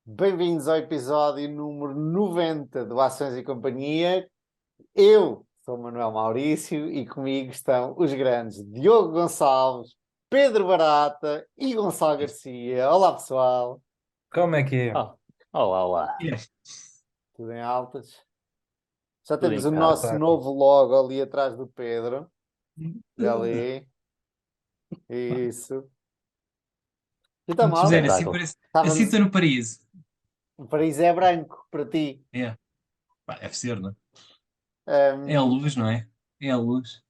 Bem-vindos ao episódio número 90 do Ações e Companhia. Eu sou o Manuel Maurício e comigo estão os grandes Diogo Gonçalves, Pedro Barata e Gonçalo Garcia. Olá, pessoal. Como é que é? Oh, olá, olá. Tudo em altas? Já Tudo temos o em nosso casa. novo logo ali atrás do Pedro. Olha ali. Isso. Então, Vamos dizer, malta, assim Espetáculo. parece. Assim estávamos... estou no paraíso. O Paris é branco para ti. É. Pá, deve ser, não é? É a Um, luz, não é? É a luz.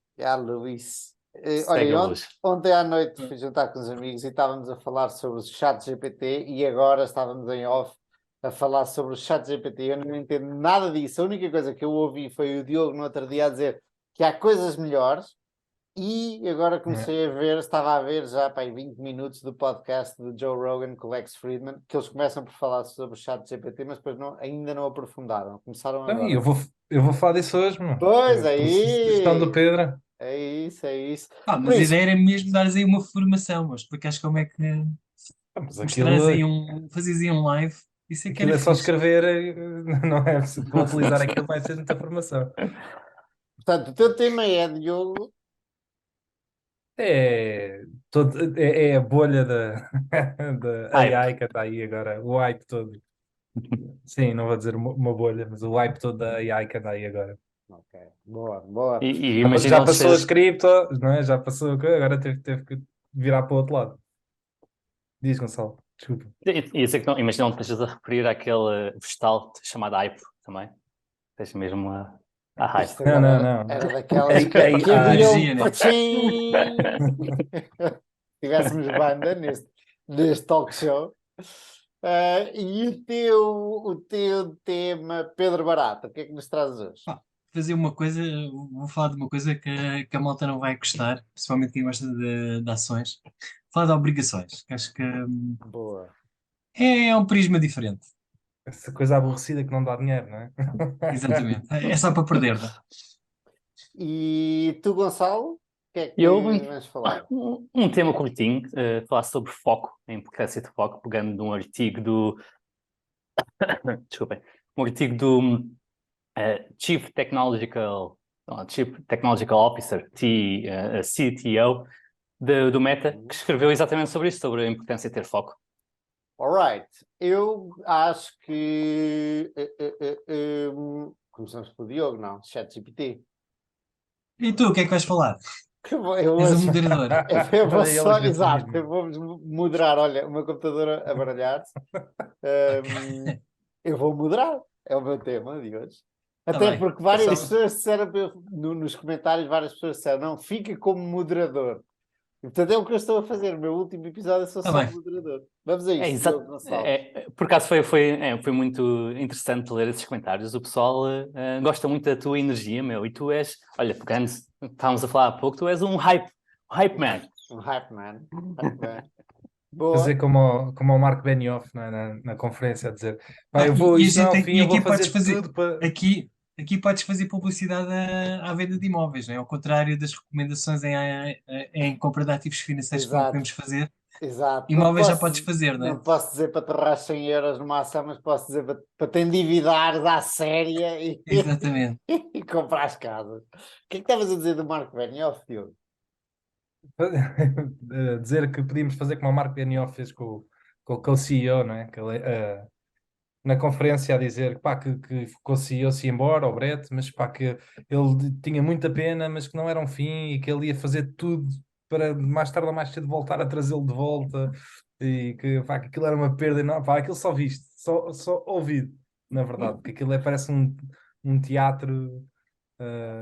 Luís. Olha, Segue a luz. ontem à noite fui jantar com os amigos e estávamos a falar sobre o chat GPT e agora estávamos em off a falar sobre o chat GPT. Eu não entendo nada disso. A única coisa que eu ouvi foi o Diogo no outro dia a dizer que há coisas melhores e agora É. comecei a ver, estava a ver já para aí 20 minutos do podcast de Joe Rogan com o Lex Friedman, que eles começam por falar sobre o chat GPT, mas depois ainda não aprofundaram. Começaram Então, e agora. eu vou falar disso hoje, mano. Pois, Por sugestão do aí! Pedro. É isso, é isso. Pá, Por mas a isso, ideia era mesmo dares aí uma formação, mas explicares como é que Mas mostrares aí aquilo, fazes aí um live. Isso é que aquilo era é só fixe. escrever, não é? Para utilizar aquilo vai ser muita informação. portanto, o teu tema é, Diogo. É a bolha da Hype. AI que está aí agora, o hype todo. Sim, não vou dizer uma bolha, mas o hype todo da AI que anda aí agora. Ok, boa, boa. E Já imagina eles passou ser. as cripto, não é? Já passou, agora teve que virar para o outro lado. Diz, Gonçalo, desculpa. Isso é que não, imagina onde estejas a referir àquele vegetal chamado hype também. Tens mesmo a hype. Isto Não, agora não, era não. daquelas que AI. haviam Energia, né? pachim! Tivéssemos banda neste talk show. E o teu tema, Pedro Barata, o que é que nos trazes hoje? Pá, fazer uma coisa, vou falar de uma coisa que a malta não vai gostar, principalmente quem gosta de ações. Falar de obrigações, que acho que Boa. é um prisma diferente. Essa coisa aborrecida que não dá dinheiro, não é? Exatamente. É só para perder, não é? E tu, Gonçalo, o que é Eu, que vamos falar? um tema curtinho, falar sobre foco, a importância de foco, pegando de um artigo do. Desculpem. Um artigo do Chief Technological Officer, CTO, do Meta, que escreveu exatamente sobre isso, sobre a importância de ter foco. Alright, eu acho que começamos pelo Diogo, não? ChatGPT. E tu, o que é que vais falar? Eu És vou, o moderador. eu vou Olha ele a só, querer exato, protagonismo. eu vou moderar. Olha, o meu computador a baralhar-se. Hum, eu vou moderar, é o meu tema de hoje. Está Até bem. porque várias Só- pessoas disseram nos comentários, várias pessoas disseram, não, fica como moderador. E, portanto, é o que eu estou a fazer. O meu último episódio eu sou Está só bem. moderador. Vamos a É, isso, Diogo exato. Gonçalves. Por acaso foi muito interessante ler esses comentários. O pessoal gosta muito da tua energia, meu. E tu és, olha, pegando, estávamos a falar há pouco, tu és um hype man. Um hype man. Hype man. Boa. Fazer como o Marco Benioff na conferência a dizer: pá, Ah, e a isto não é gente o fim, e eu vou aqui podes fazer fazer tudo para. aqui podes fazer publicidade à venda de imóveis, não é? Ao contrário das recomendações em compra de ativos financeiros que não Exato. podemos fazer, Exato. imóveis já podes fazer, não Não é? posso dizer para torrar 100 euros numa ação, mas posso dizer para te endividares à séria Exatamente. e comprar as casas. O que é que estavas a dizer do Marco Benioff, Diogo? Dizer que podíamos fazer como o Marco Benioff fez com o CEO, não é? Na conferência a dizer pá, que o CEO se ia embora, o Brett, mas pá, que ele tinha muita pena, mas que não era um fim e que ele ia fazer tudo para mais tarde ou mais cedo voltar a trazê-lo de volta e que, pá, que aquilo era uma perda enorme. Pá, aquilo só viste, só ouvido, na verdade, que aquilo parece um teatro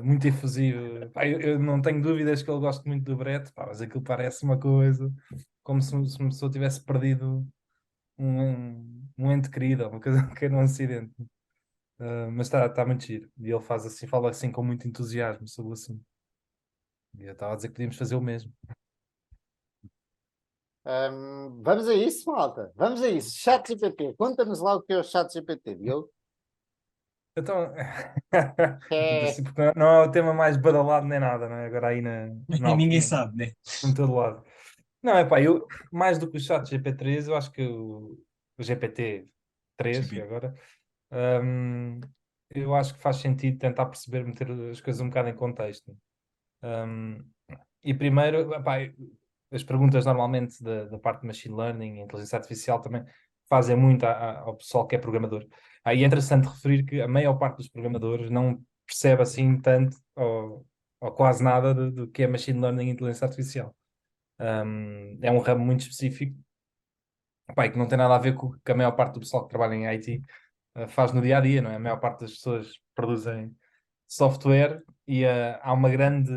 muito efusivo. Pá, eu não tenho dúvidas que ele gosta muito do Brett, pá, mas aquilo parece uma coisa como se uma pessoa tivesse perdido um ente querido, uma coisa que era um acidente. Mas está muito giro. E ele faz assim, fala assim com muito entusiasmo sobre o assunto. E eu estava a dizer que podíamos fazer o mesmo. Vamos a isso, malta. Vamos a isso. ChatGPT. Conta-nos lá o que é o ChatGPT, Diogo. Então, É, assim, porque não é o tema mais badalado nem nada, não é? Agora aí E ninguém sabe, né? em todo lado. Não, é pá, eu, mais do que o chat GPT-3, eu acho que o GPT 3 Estúpido. agora. Um, eu acho que faz sentido tentar perceber, meter as coisas um bocado em contexto. Um, e primeiro, epá, as perguntas normalmente da parte de machine learning e inteligência artificial também fazem muito ao pessoal que é programador. Aí é interessante referir que a maior parte dos programadores não percebe assim tanto ou quase nada do que é machine learning e inteligência artificial. É um ramo muito específico, epá, e que não tem nada a ver com o que a maior parte do pessoal que trabalha em IT faz no dia a dia, não é? A maior parte das pessoas produzem software e há uma grande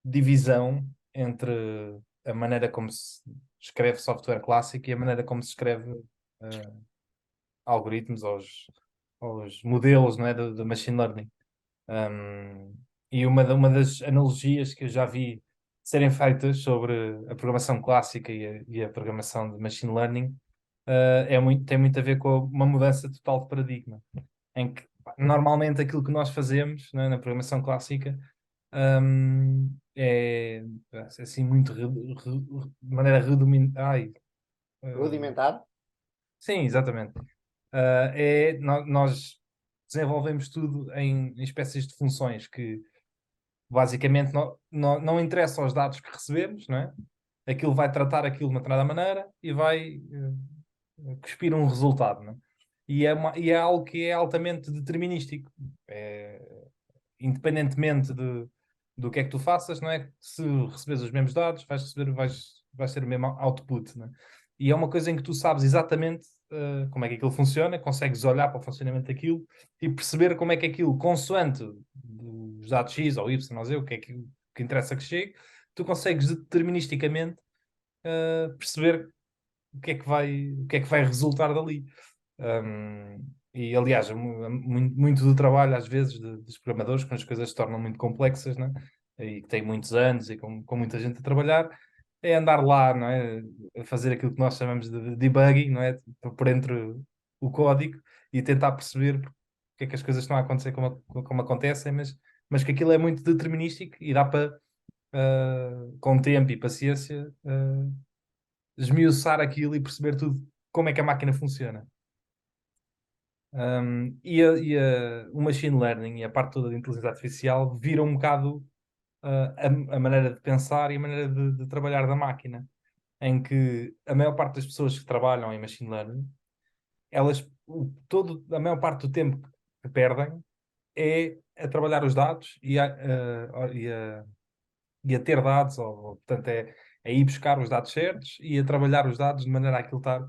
divisão entre a maneira como se escreve software clássico e a maneira como se escreve algoritmos aos modelos, não é, do machine learning. E uma das analogias que eu já vi serem feitas sobre a programação clássica e a programação de machine learning tem muito a ver com uma mudança total de paradigma, em que normalmente aquilo que nós fazemos, né, na programação clássica é assim muito de maneira rudimentar. Rudimentar? Sim, exatamente. Nós desenvolvemos tudo em espécies de funções que basicamente não interessa os dados que recebemos, não é? Aquilo vai tratar aquilo de uma determinada maneira e vai cuspir um resultado, não é? E é algo que é altamente determinístico. Independentemente do que é que tu faças, não é? Se receberes os mesmos dados, vais ter o mesmo output, não é? E é uma coisa em que tu sabes exatamente como é que aquilo funciona, consegues olhar para o funcionamento daquilo e perceber como é que aquilo, consoante os dados X ou Y, não sei o que é que interessa que chegue, tu consegues deterministicamente perceber o que é que vai resultar dali. E aliás, muito do trabalho, às vezes, dos programadores, quando as coisas se tornam muito complexas, né? E que têm muitos anos e com muita gente a trabalhar, é andar lá, não é? A fazer aquilo que nós chamamos de debugging, não é? Por entre o código e tentar perceber porque é que as coisas estão a acontecer como acontecem, mas que aquilo é muito determinístico e dá para, com tempo e paciência, esmiuçar aquilo e perceber tudo como é que a máquina funciona. O machine learning e a parte toda da inteligência artificial viram um bocado a maneira de pensar e a maneira de trabalhar da máquina, em que a maior parte das pessoas que trabalham em machine learning, a maior parte do tempo que perdem é a trabalhar os dados e a ter dados, portanto, é ir buscar os dados certos e a trabalhar os dados de maneira a aquilo estar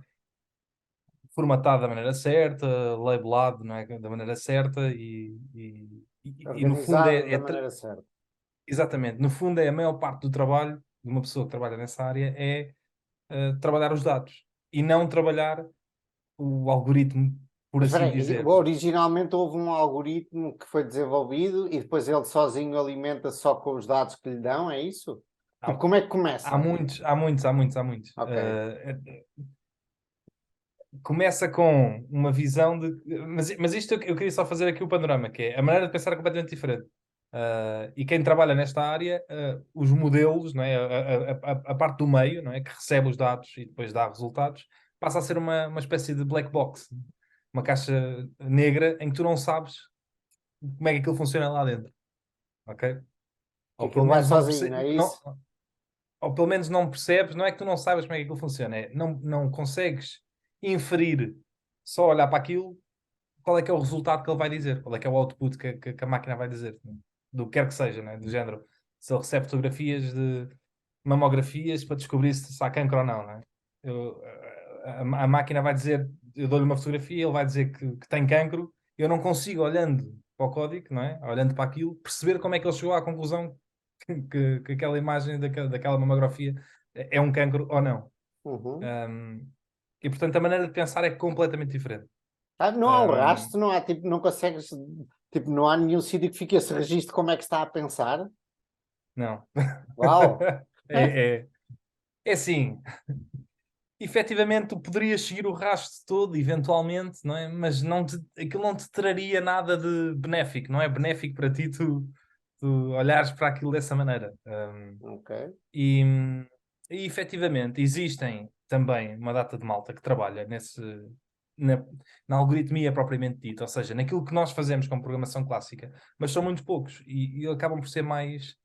formatado da maneira certa, labelado, não é? Da maneira certa e no fundo Organizado da maneira certa. exatamente, no fundo é a maior parte do trabalho de uma pessoa que trabalha nessa área é trabalhar os dados e não trabalhar o algoritmo, por Mas espera assim aí, dizer. originalmente houve um algoritmo que foi desenvolvido e depois ele sozinho alimenta só com os dados que lhe dão, é isso? Tipo, Há, como é que há começa? muitos. Ok. Começa com uma visão de. Mas isto eu queria só fazer aqui o panorama, que é a maneira de pensar é completamente diferente. E quem trabalha nesta área, os modelos, não é? A parte do meio, não é? Que recebe os dados e depois dá resultados, passa a ser uma espécie de black box, uma caixa negra em que tu não sabes como é que aquilo funciona lá dentro, ok? Que Ou pelo aquilo vai menos não sozinho, percebes, é isso? ou pelo menos não percebes, não é que tu não sabes como é que aquilo funciona, não consegues inferir, só olhar para aquilo, qual é que é o resultado que ele vai dizer, qual é que é o output que a máquina vai dizer, do que quer que seja, né? Do género, se ele recebe fotografias de mamografias para descobrir se há cancro ou não, né? A máquina vai dizer, eu dou-lhe uma fotografia, ele vai dizer que tem cancro, eu não consigo, olhando para o código, não é? Olhando para aquilo, perceber como é que ele chegou à conclusão que aquela imagem daquela mamografia é um cancro ou não. Uhum. E portanto a maneira de pensar é completamente diferente. Não há um Um, rastro, não há tipo, não consegues, tipo, não há nenhum sítio que fique esse registro como é que está a pensar. não. Uau! É, é assim, efetivamente tu poderias seguir o rastro todo, eventualmente, não é? Mas aquilo não te traria nada de benéfico, não é benéfico para ti tu olhares para aquilo dessa maneira. Ok. E, e efetivamente existem também uma data de malta que trabalha na algoritmia propriamente dita, ou seja, naquilo que nós fazemos com programação clássica, mas são muito poucos e acabam por ser mais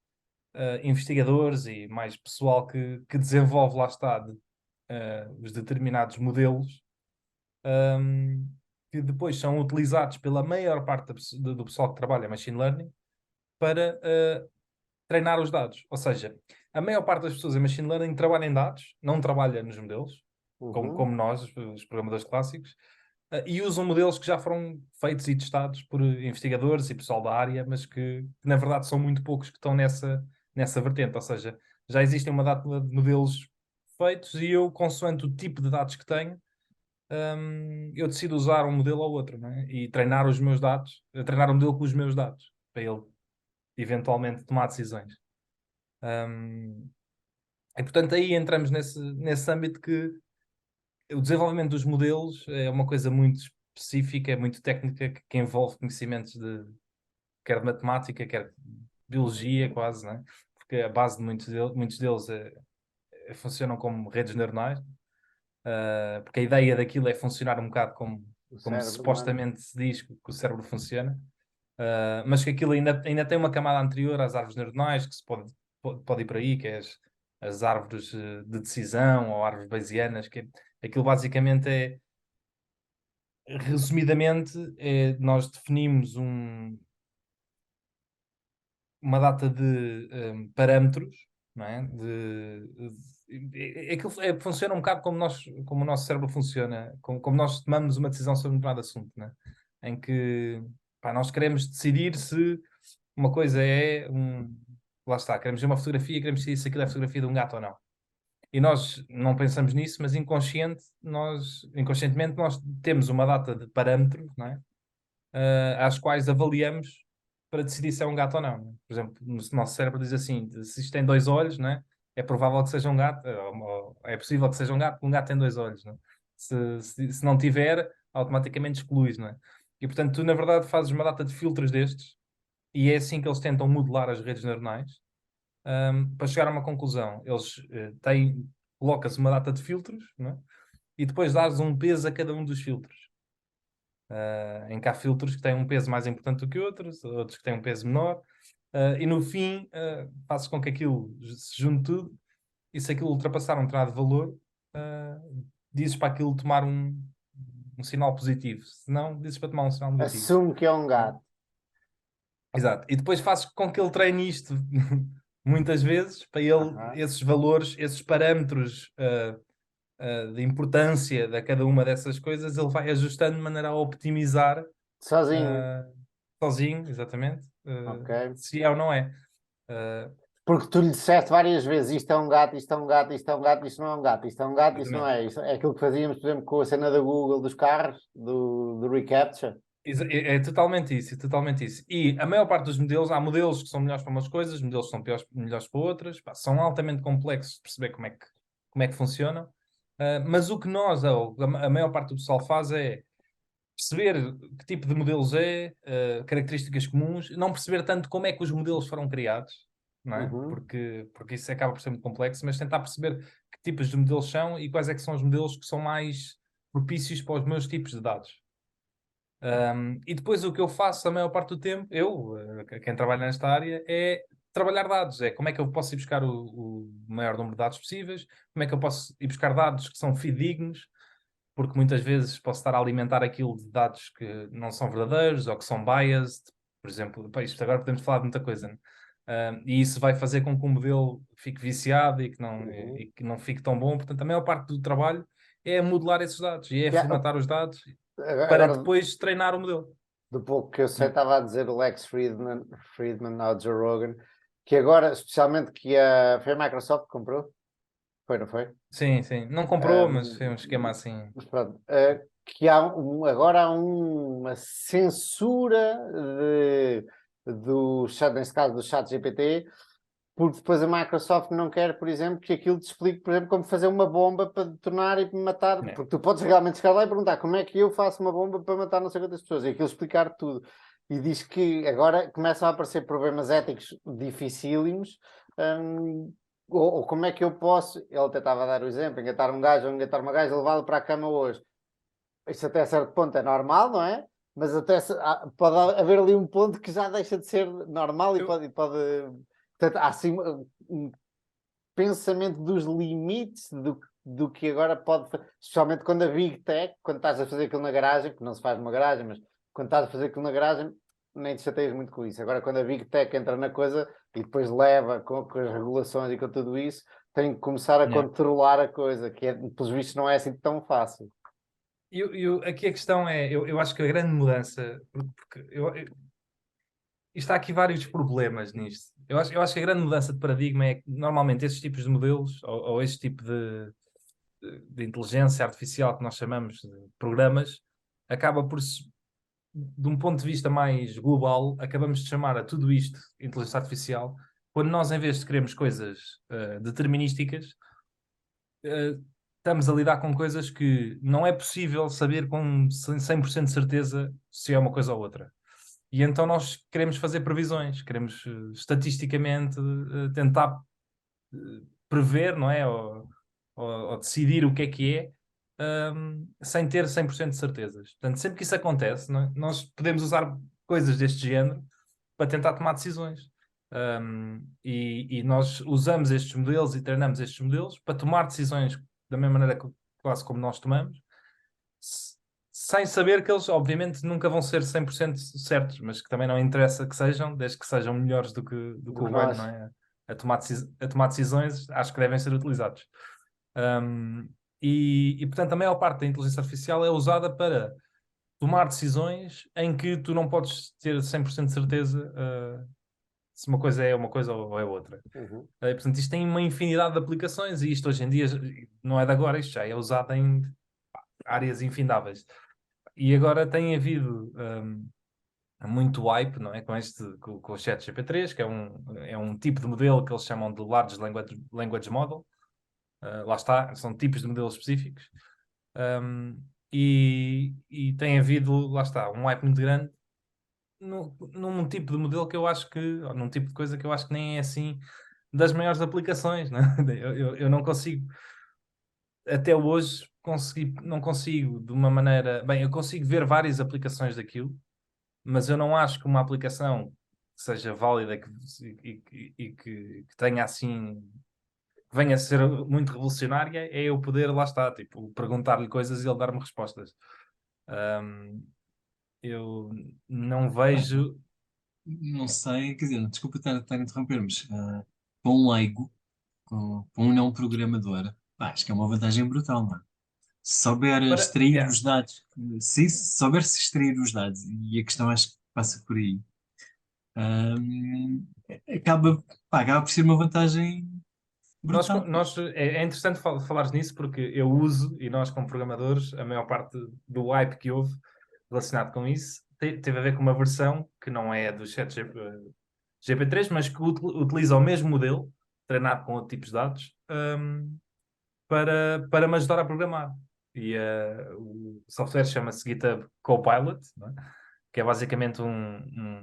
investigadores e mais pessoal que desenvolve, lá está, os determinados modelos, que depois são utilizados pela maior parte do pessoal que trabalha em machine learning para treinar os dados. Ou seja, a maior parte das pessoas em machine learning trabalha em dados, não trabalha nos modelos, como nós, os programadores clássicos, e usam modelos que já foram feitos e testados por investigadores e pessoal da área, mas que na verdade são muito poucos que estão nessa vertente. Ou seja, já existem uma data de modelos feitos e eu, consoante o tipo de dados que tenho, eu decido usar um modelo ou outro, não é? E treinar os meus dados, treinar o modelo com os meus dados, para ele eventualmente tomar decisões. E portanto aí entramos nesse âmbito que o desenvolvimento dos modelos é uma coisa muito específica, muito técnica, que envolve conhecimentos quer de matemática, quer de biologia quase, né? Porque a base de muitos deles funcionam como redes neuronais, porque a ideia daquilo é funcionar um bocado como cérebro supostamente se diz que o cérebro funciona, mas que aquilo ainda tem uma camada anterior às árvores neuronais, que se pode ir por aí, que é as árvores de decisão ou árvores bayesianas, aquilo basicamente resumidamente, nós definimos uma data de parâmetros, não é? Aquilo funciona um bocado como o nosso cérebro funciona, como nós tomamos uma decisão sobre um determinado assunto, não é? Em que nós queremos decidir se uma coisa lá está, queremos ver uma fotografia, queremos decidir se aquilo é fotografia de um gato ou não. E nós não pensamos nisso, mas inconscientemente nós temos uma data de parâmetros, não é? Às quais avaliamos para decidir se é um gato ou não. Por exemplo, no nosso cérebro diz assim, se isto tem 2 olhos, não é? É provável que seja um gato, ou é possível que seja um gato, porque um gato tem 2 olhos, não é? Se não tiver, automaticamente excluís, não é? E portanto, tu na verdade fazes uma data de filtros destes, e é assim que eles tentam modelar as redes neuronais, para chegar a uma conclusão. Eles colocas uma data de filtros, não é? E depois dás um peso a cada um dos filtros. Em que há filtros que têm um peso mais importante do que outros que têm um peso menor, e no fim fazes com que aquilo se junte tudo, e se aquilo ultrapassar um determinado valor, dizes para aquilo tomar um sinal positivo, se não, dizes para tomar um sinal negativo. Assume que é um gato. Exato. E depois fazes com que ele treine isto muitas vezes, para ele, esses valores, esses parâmetros de importância de cada uma dessas coisas, ele vai ajustando de maneira a optimizar sozinho, exatamente, se é ou não é. Porque tu lhe disseste várias vezes isto é um gato, isto é um gato, isto é um gato, isto não é um gato, isto é um gato, isto não é. Isto é aquilo que fazíamos, por exemplo, com a cena da Google dos carros, do reCAPTCHA. É totalmente isso, é totalmente isso. E a maior parte dos modelos, há modelos que são melhores para umas coisas, modelos que são melhores para outras, são altamente complexos de perceber como é que funcionam. Mas o que a maior parte do pessoal faz é perceber que tipo de modelos características comuns, não perceber tanto como é que os modelos foram criados, não é? Porque isso acaba por ser muito complexo, mas tentar perceber que tipos de modelos são e quais é que são os modelos que são mais propícios para os meus tipos de dados. E depois o que eu faço a maior parte do tempo, quem trabalha nesta área, é trabalhar dados. É como é que eu posso ir buscar o maior número de dados possíveis, como é que eu posso ir buscar dados que são fidedignos, porque muitas vezes posso estar a alimentar aquilo de dados que não são verdadeiros ou que são biased. Por exemplo, isto agora podemos falar de muita coisa, né? E isso vai fazer com que o modelo fique viciado e que não fique tão bom. Portanto, a maior parte do trabalho é modelar esses dados e é formatar os dados para depois treinar o modelo. Do pouco que eu sei, estava a dizer o Lex Friedman ao Joe Rogan, que agora, especialmente foi a Microsoft que comprou? Foi, não foi? Sim. Não comprou, mas foi um esquema assim. Mas pronto, que agora há uma censura nesse caso do ChatGPT, porque depois a Microsoft não quer, por exemplo, que aquilo te explique, por exemplo, como fazer uma bomba para detonar e matar, porque tu podes realmente chegar lá e perguntar como é que eu faço uma bomba para matar não sei quantas pessoas, e aquilo explicar tudo. E diz que agora começam a aparecer problemas éticos dificílimos, ou como é que eu posso, ele até estava a dar o exemplo, engatar um gajo ou engatar uma gaja, levá-lo para a cama hoje. Isto até certo ponto é normal, não é? Mas pode haver ali um ponto que já deixa de ser normal e Eu- pode. Portanto, há assim um pensamento dos limites do que agora pode fazer, especialmente quando a Big Tech, quando estás a fazer aquilo na garagem, que não se faz numa garagem, mas quando estás a fazer aquilo na garagem, nem te chateias muito com isso. Agora, quando a Big Tech entra na coisa e depois leva com as regulações e com tudo isso, tem que começar a Yeah. controlar a coisa, que pelos vistos não é assim tão fácil. Aqui a questão é, eu acho que a grande mudança, porque está aqui vários problemas nisto. Eu acho que a grande mudança de paradigma é que normalmente esses tipos de modelos, ou este tipo de inteligência artificial que nós chamamos de programas, acaba por de um ponto de vista mais global, acabamos de chamar a tudo isto inteligência artificial, quando nós, em vez de queremos coisas determinísticas, estamos a lidar com coisas que não é possível saber com 100% de certeza se é uma coisa ou outra. E então nós queremos fazer previsões, queremos estatisticamente tentar prever, não é? Ou decidir o que é, sem ter 100% de certezas. Portanto, sempre que isso acontece, nós podemos usar coisas deste género para tentar tomar decisões. E nós usamos estes modelos e treinamos estes modelos para tomar decisões da mesma maneira que quase como nós tomamos, sem saber que eles, obviamente, nunca vão ser 100% certos, mas que também não interessa que sejam, desde que sejam melhores do que o humano, Nós. não é? A tomar decisões, acho que devem ser utilizados. Portanto, a maior parte da inteligência artificial é usada para tomar decisões em que tu não podes ter 100% de certeza se uma coisa é uma coisa ou é outra. Uhum. Portanto, isto tem uma infinidade de aplicações e isto hoje em dia não é de agora, isto já é usado em áreas infindáveis. E agora tem havido muito hype, não é? Com o ChatGPT-3, que é um tipo de modelo que eles chamam de Large Language Model. Lá está, são tipos de modelos específicos. E tem havido, lá está, um hype muito grande num tipo de modelo que eu acho que, ou num tipo de coisa que eu acho que nem é assim das maiores aplicações, não é? Eu não consigo, até hoje, não consigo de uma maneira. Bem, eu consigo ver várias aplicações daquilo, mas eu não acho que uma aplicação que seja válida que tenha assim, que venha a ser muito revolucionária, é eu poder, lá está, tipo, perguntar-lhe coisas e ele dar-me respostas. Ahm, eu não vejo. Não sei, quer dizer, desculpa estar a interromper, mas para um leigo, para um não programador, pá, acho que é uma vantagem brutal, mano. Se souber extrair Yeah. os dados, se souber se extrair os dados, e a questão acho que passa por aí, hum, acaba por ser uma vantagem brutal. É interessante falares nisso porque eu uso, e nós como programadores, a maior parte do hype que houve relacionado com isso teve a ver com uma versão que não é do chat GP3, mas que utiliza o mesmo modelo, treinado com outros tipos de dados, para me ajudar a programar. E o software chama-se GitHub Copilot, não é? Que é basicamente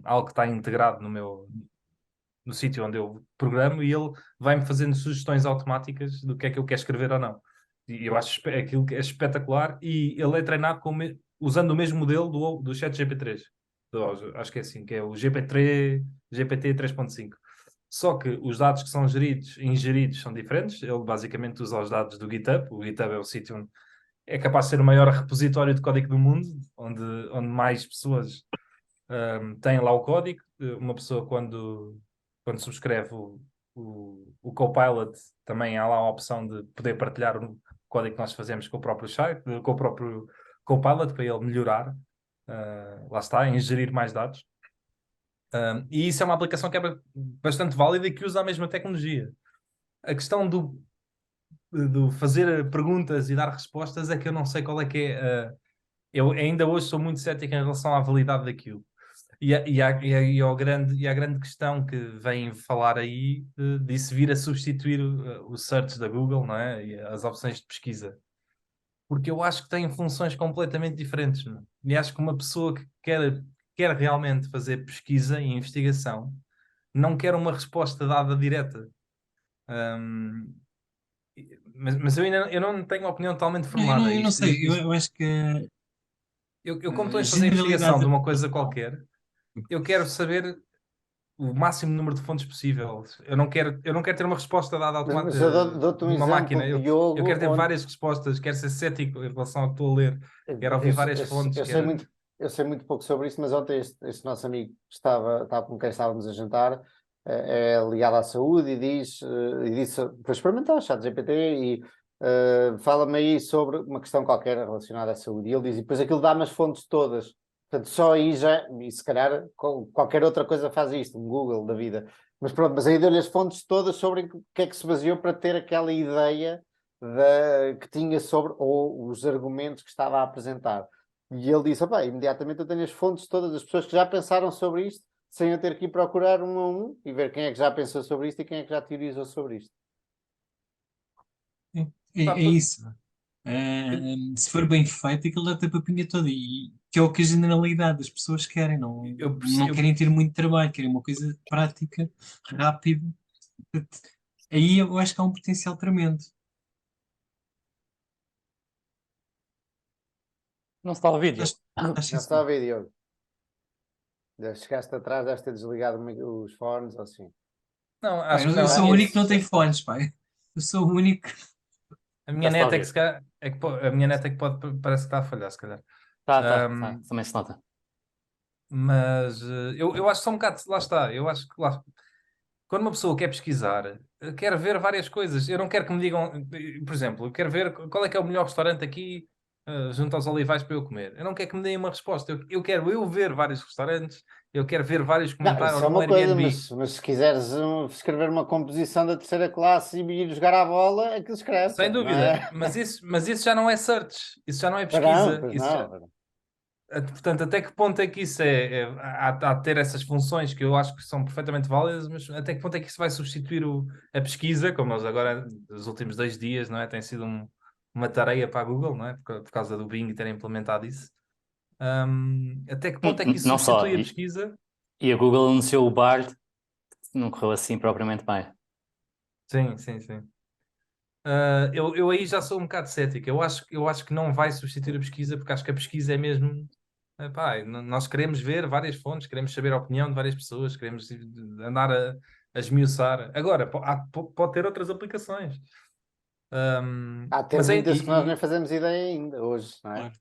algo que está integrado no sítio onde eu programo e ele vai-me fazendo sugestões automáticas do que é que eu quero escrever ou não. E eu acho aquilo que é espetacular e ele é treinado usando o mesmo modelo do ChatGPT-3. Acho que é assim, que é o GPT 3.5. Só que os dados que são ingeridos são diferentes. Ele basicamente usa os dados do GitHub. O GitHub é o sítio onde é capaz de ser o maior repositório de código do mundo, onde mais pessoas têm lá o código. Uma pessoa, quando subscreve o Copilot, também há lá a opção de poder partilhar o código que nós fazemos com o próprio site, com o próprio Copilot, para ele melhorar. Lá está, ingerir mais dados. E isso é uma aplicação que é bastante válida e que usa a mesma tecnologia. A questão do fazer perguntas e dar respostas é que eu não sei qual é que é. Eu ainda hoje sou muito cético em relação à validade daquilo. E a grande questão que vem falar aí disso vir a substituir o search da Google, não é? E as opções de pesquisa. Porque eu acho que têm funções completamente diferentes. Não é? E acho que uma pessoa que quer realmente fazer pesquisa e investigação não quer uma resposta dada direta. Ahm, mas eu ainda eu não tenho uma opinião totalmente Não, formada. eu não sei, eu acho que Eu como estou A a fazer investigação generalidade de da uma coisa população. qualquer, eu quero saber o máximo número de fontes possível. Eu não quero ter uma resposta dada Mas eu dou-te de um uma máquina. exemplo, Eu Diogo, quero ter onde várias respostas, quero ser cético em relação ao que estou a ler, quero eu, ouvir se- várias eu se- fontes, eu quero... sei muito pouco sobre isso, mas ontem este nosso amigo estava com quem estávamos a jantar, é ligado à saúde e disse para experimentar o chat GPT e fala-me aí sobre uma questão qualquer relacionada à saúde. E ele diz, e depois aquilo dá-me as fontes todas. Portanto, só aí já, e se calhar qualquer outra coisa faz isto, um Google da vida. Mas pronto, mas aí deu-lhe as fontes todas sobre o que é que se baseou para ter aquela ideia que tinha sobre, ou os argumentos que estava a apresentar. E ele disse: "Opá, imediatamente eu tenho as fontes todas das pessoas que já pensaram sobre isto, sem eu ter que ir procurar um a um e ver quem é que já pensou sobre isto e quem é que já teorizou sobre isto." Pá, É isso. Se for bem feito, aquilo dá-te a papinha toda. E que é o que a generalidade das pessoas querem. Não, eu, não eu, querem ter muito trabalho, querem uma coisa prática, rápida. Aí eu acho que há um potencial tremendo. Não se está a vídeo. Acho Não isso. está a ver, Diogo. Chegaste atrás, deves ter desligado os fones ou assim. não, Pá, acho que eu não. sou o Ah, único que não esse, tem fones, pá. Eu sou o único. A Já minha se está a neta é que ouvir. se calhar, a minha neta é que pode, parece que está a falhar, se calhar. Tá. Também se nota. Mas eu acho que só um bocado, lá está, eu acho que quando uma pessoa quer pesquisar, quer ver várias coisas. Eu não quero que me digam, por exemplo, eu quero ver qual é que é o melhor restaurante aqui, junto aos Olivais para eu comer. Eu não quero que me deem uma resposta. Eu quero ver vários restaurantes, eu quero ver vários não, comentários isso é no uma coisa, Airbnb. mas se quiseres escrever uma composição da terceira classe e ir jogar à bola, aquilo escreve, Sem não dúvida, é? mas isso já não é search, isso já não é Pois não, pesquisa, pois isso já, não. portanto, até que ponto é que isso há de ter essas funções que eu acho que são perfeitamente válidas, mas até que ponto é que isso vai substituir a pesquisa, como nós agora, nos últimos 2 dias, não é? Tem sido uma tarefa para a Google, não é? Por causa do Bing terem implementado isso. Até que ponto é que isso Não só. substitui a pesquisa? E a Google anunciou o Bard, que não correu assim propriamente bem. Sim, sim, sim. Eu aí já sou um bocado cético. Eu acho que não vai substituir a pesquisa, porque acho que a pesquisa é mesmo. Epá, nós queremos ver várias fontes, queremos saber a opinião de várias pessoas, queremos andar a esmiuçar. Agora, pode ter outras aplicações. Tem Mas é, muitas que nós nem fazemos ideia ainda hoje, não é? Claro.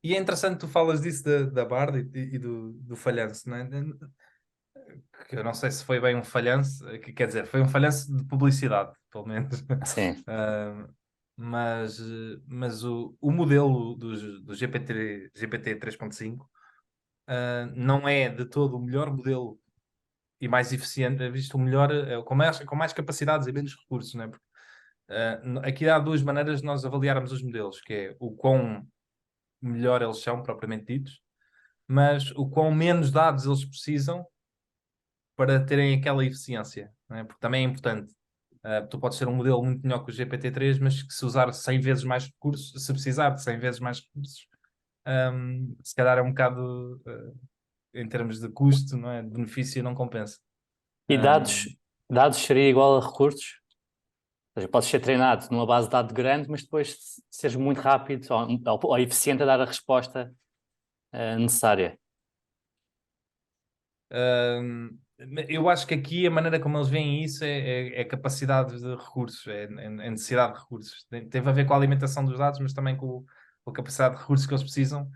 e é interessante tu falas disso da Bard e do falhanço, não é? Que eu não sei se foi bem um falhanço, quer dizer, foi um falhanço de publicidade, pelo menos. Sim. Mas o modelo do GPT 3.5 não é de todo o melhor modelo e mais eficiente, visto o melhor, com mais capacidades e menos recursos, né? Porque, aqui há duas maneiras de nós avaliarmos os modelos, que é o quão melhor eles são, propriamente ditos, mas o quão menos dados eles precisam para terem aquela eficiência, né? Porque também é importante. Tu podes ter um modelo muito melhor que o GPT-3, mas que se usar 100 vezes mais recursos, se precisar de 100 vezes mais recursos, se calhar é um bocado, em termos de custo, não é? De benefício, não compensa. E Um, dados seria igual a recursos? Ou seja, podes ser treinado numa base de dados grande, mas depois seres muito rápido ou eficiente a dar a resposta necessária. um, eu acho que aqui a maneira como eles veem isso é capacidade de recursos, é necessidade de recursos. Teve a ver com a alimentação dos dados, mas também com a capacidade de recursos que eles precisam,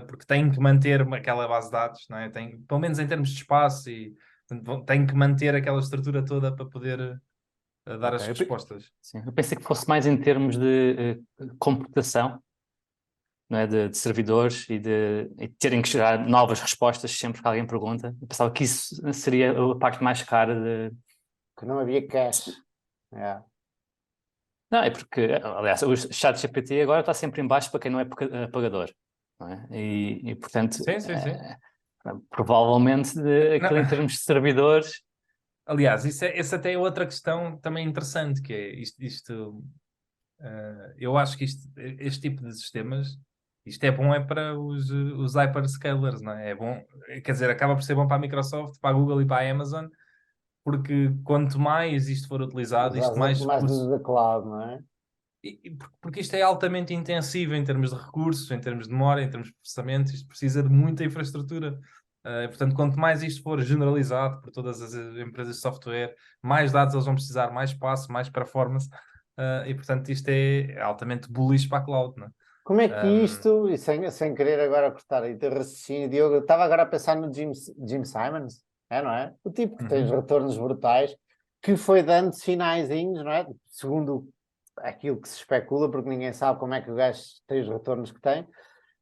porque têm que manter aquela base de dados, não é? Pelo menos em termos de espaço, e portanto, têm que manter aquela estrutura toda para poder dar Ok. as respostas. Sim, eu pensei que fosse mais em termos de computação, não é? De servidores e terem que gerar novas respostas sempre que alguém pergunta. Eu pensava que isso seria a parte mais cara de. Que não havia cash. É. Não, é porque, aliás, o chat GPT agora está sempre em baixo para quem não é pagador, não é? Portanto, Sim, sim, sim. provavelmente aquilo em termos de servidores. Aliás, isso até é outra questão também interessante, que é eu acho que este tipo de sistemas, isto é bom para os hyperscalers, não é? É bom, quer dizer, acaba por ser bom para a Microsoft, para a Google e para a Amazon, porque quanto mais isto for utilizado, isto mais Mais recursos. do cloud, não é? Porque isto é altamente intensivo em termos de recursos, em termos de memória, em termos de processamento, isto precisa de muita infraestrutura. Portanto, quanto mais isto for generalizado por todas as empresas de software, mais dados eles vão precisar, mais espaço, mais performance, e portanto isto é altamente bullish para a cloud, não é? Como é que isto, e sem querer agora cortar aí teu raciocínio, Diogo, eu estava agora a pensar no Jim Simons, não é? O tipo que tem os retornos brutais, que foi dando sinaizinhos, não é? Segundo aquilo que se especula, porque ninguém sabe como é que o gajo tem os retornos que tem,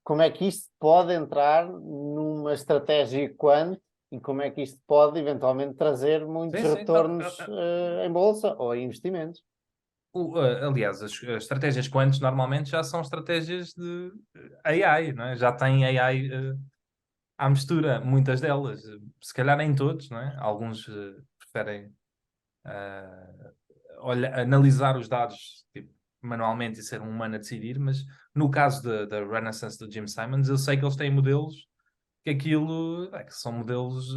como é que isto pode entrar numa estratégia quant e como é que isto pode eventualmente trazer muitos Sim, sim. retornos em bolsa ou em investimentos. Aliás, as estratégias quantos normalmente já são estratégias de AI, não é? Já têm AI à mistura, muitas delas. Se calhar nem todos, não é? Alguns preferem analisar os dados tipo, manualmente e ser um humano a decidir, mas no caso da Renaissance do Jim Simons, eu sei que eles têm modelos que aquilo que são modelos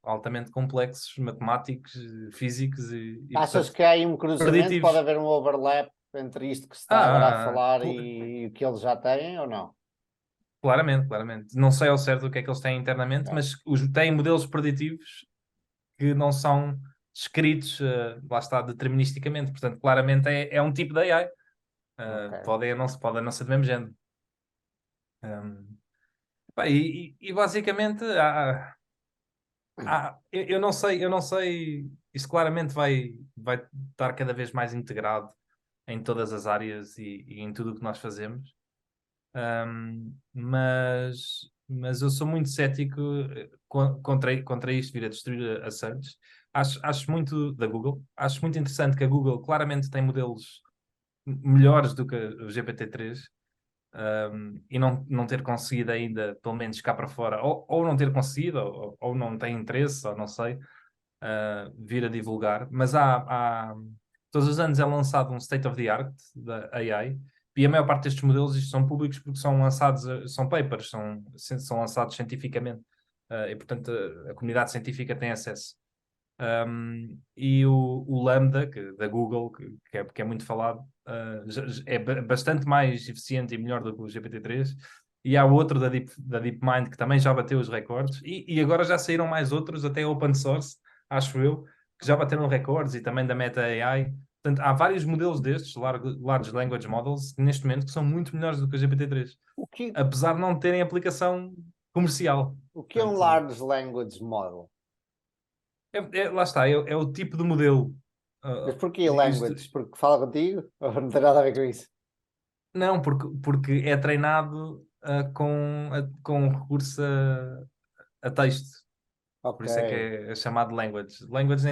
altamente complexos, matemáticos, físicos e Achas portanto, que há aí um cruzamento, pode preditivos. haver um overlap entre isto que se está agora a falar Cl- e o que eles já têm ou não? Claramente, claramente. Não sei ao certo o que é que eles têm internamente, Ok. mas têm modelos preditivos que não são escritos, lá está, deterministicamente. Portanto, claramente é um tipo de AI. Ok. Pode não ser do mesmo género. Pá, e basicamente eu não sei, isto claramente vai estar cada vez mais integrado em todas as áreas e em tudo o que nós fazemos. Mas eu sou muito cético contra isto vir a destruir a search. Acho muito da Google, acho muito interessante que a Google claramente tem modelos melhores do que o GPT-3, e não ter conseguido ainda, pelo menos cá para fora, ou não ter conseguido, ou não tem interesse, ou não sei, vir a divulgar. Mas todos os anos é lançado um state of the art da AI, e a maior parte destes modelos isto são públicos porque são lançados, são papers, são lançados cientificamente, e portanto a comunidade científica tem acesso. E o Lambda, da Google, que é muito falado, é bastante mais eficiente e melhor do que o GPT-3. E há outro da DeepMind que também já bateu os recordes. E agora já saíram mais outros, até open source, acho eu, que já bateram recordes, e também da Meta AI. Portanto, há vários modelos destes, Large Language Models, neste momento, que são muito melhores do que o GPT-3, O que, apesar de não terem aplicação comercial. o que é um Portanto, Large Language Model? lá está, é o tipo de modelo. Mas Ah, porquê isto, language? Porque fala contigo? Ou não tem nada a ver com isso? não, porque é treinado com recurso a texto. Por Ok. isso é que é chamado language. Language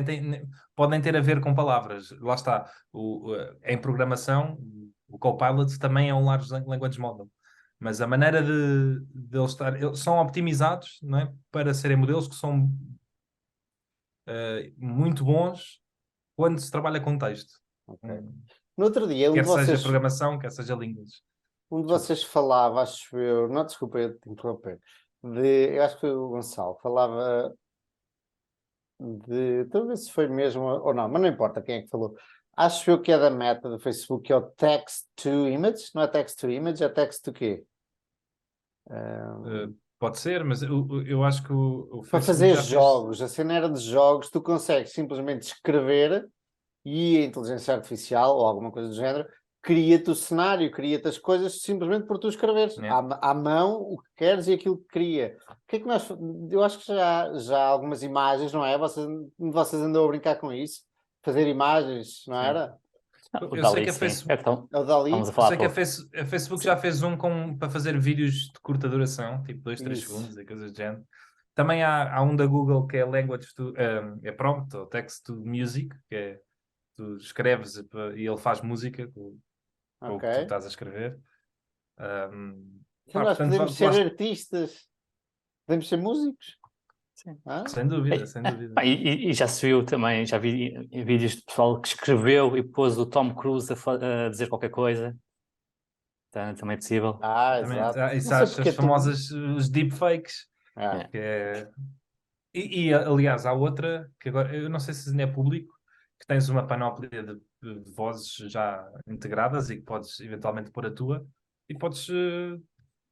podem ter a ver com palavras. Lá está. Em programação, o Copilot também é um large language model. Mas a maneira de eles são optimizados, não é, para serem modelos que são muito bons quando se trabalha com texto. Ok. Hum, No outro dia, Quer seja programação, quer seja línguas. um de Desculpa. vocês falava, acho eu, não, desculpa eu te interromper, eu acho que foi o Gonçalo, falava estou a ver se foi mesmo ou não, mas não importa quem é que falou. Acho eu que é da Meta do Facebook, que é o Text to Image, não é Text to Image, é Text to quê? Pode ser, mas eu acho que o Para Facebook fazer já fez. jogos, a cena era de jogos, tu consegues simplesmente escrever e a inteligência artificial ou alguma coisa do género cria-te o cenário, cria-te as coisas simplesmente por tu escreveres Né? à mão o que queres e aquilo que cria. O que é que nós. Eu acho que já há algumas imagens, não é? Vocês andam a brincar com isso? Fazer imagens, não Sim. era? O Eu sei Dali, que sim. É o Estamos Dali? a eu falar sei que pouco. a Facebook Sim. já fez um para fazer vídeos de curta duração, tipo 2, 3 Isso. segundos e coisas do género. Também há um da Google que é Language to, é prompt, ou Text to Music, que é tu escreves e ele faz música com o Ok. que tu estás a escrever. Então nós Portanto, podemos ser artistas, podemos ser músicos. Sim. Ah? sem dúvida, sem dúvida. E já se viu também, já vi vídeos de pessoal que escreveu e pôs o Tom Cruise a dizer qualquer coisa. Também é possível. Exatamente. Exato. Não Isso sei acho porque as tu. famosas os deepfakes, É. É. que é. Aliás, há outra que agora eu não sei se ainda é público, que tens uma panóplia de vozes já integradas e que podes eventualmente pôr a tua e podes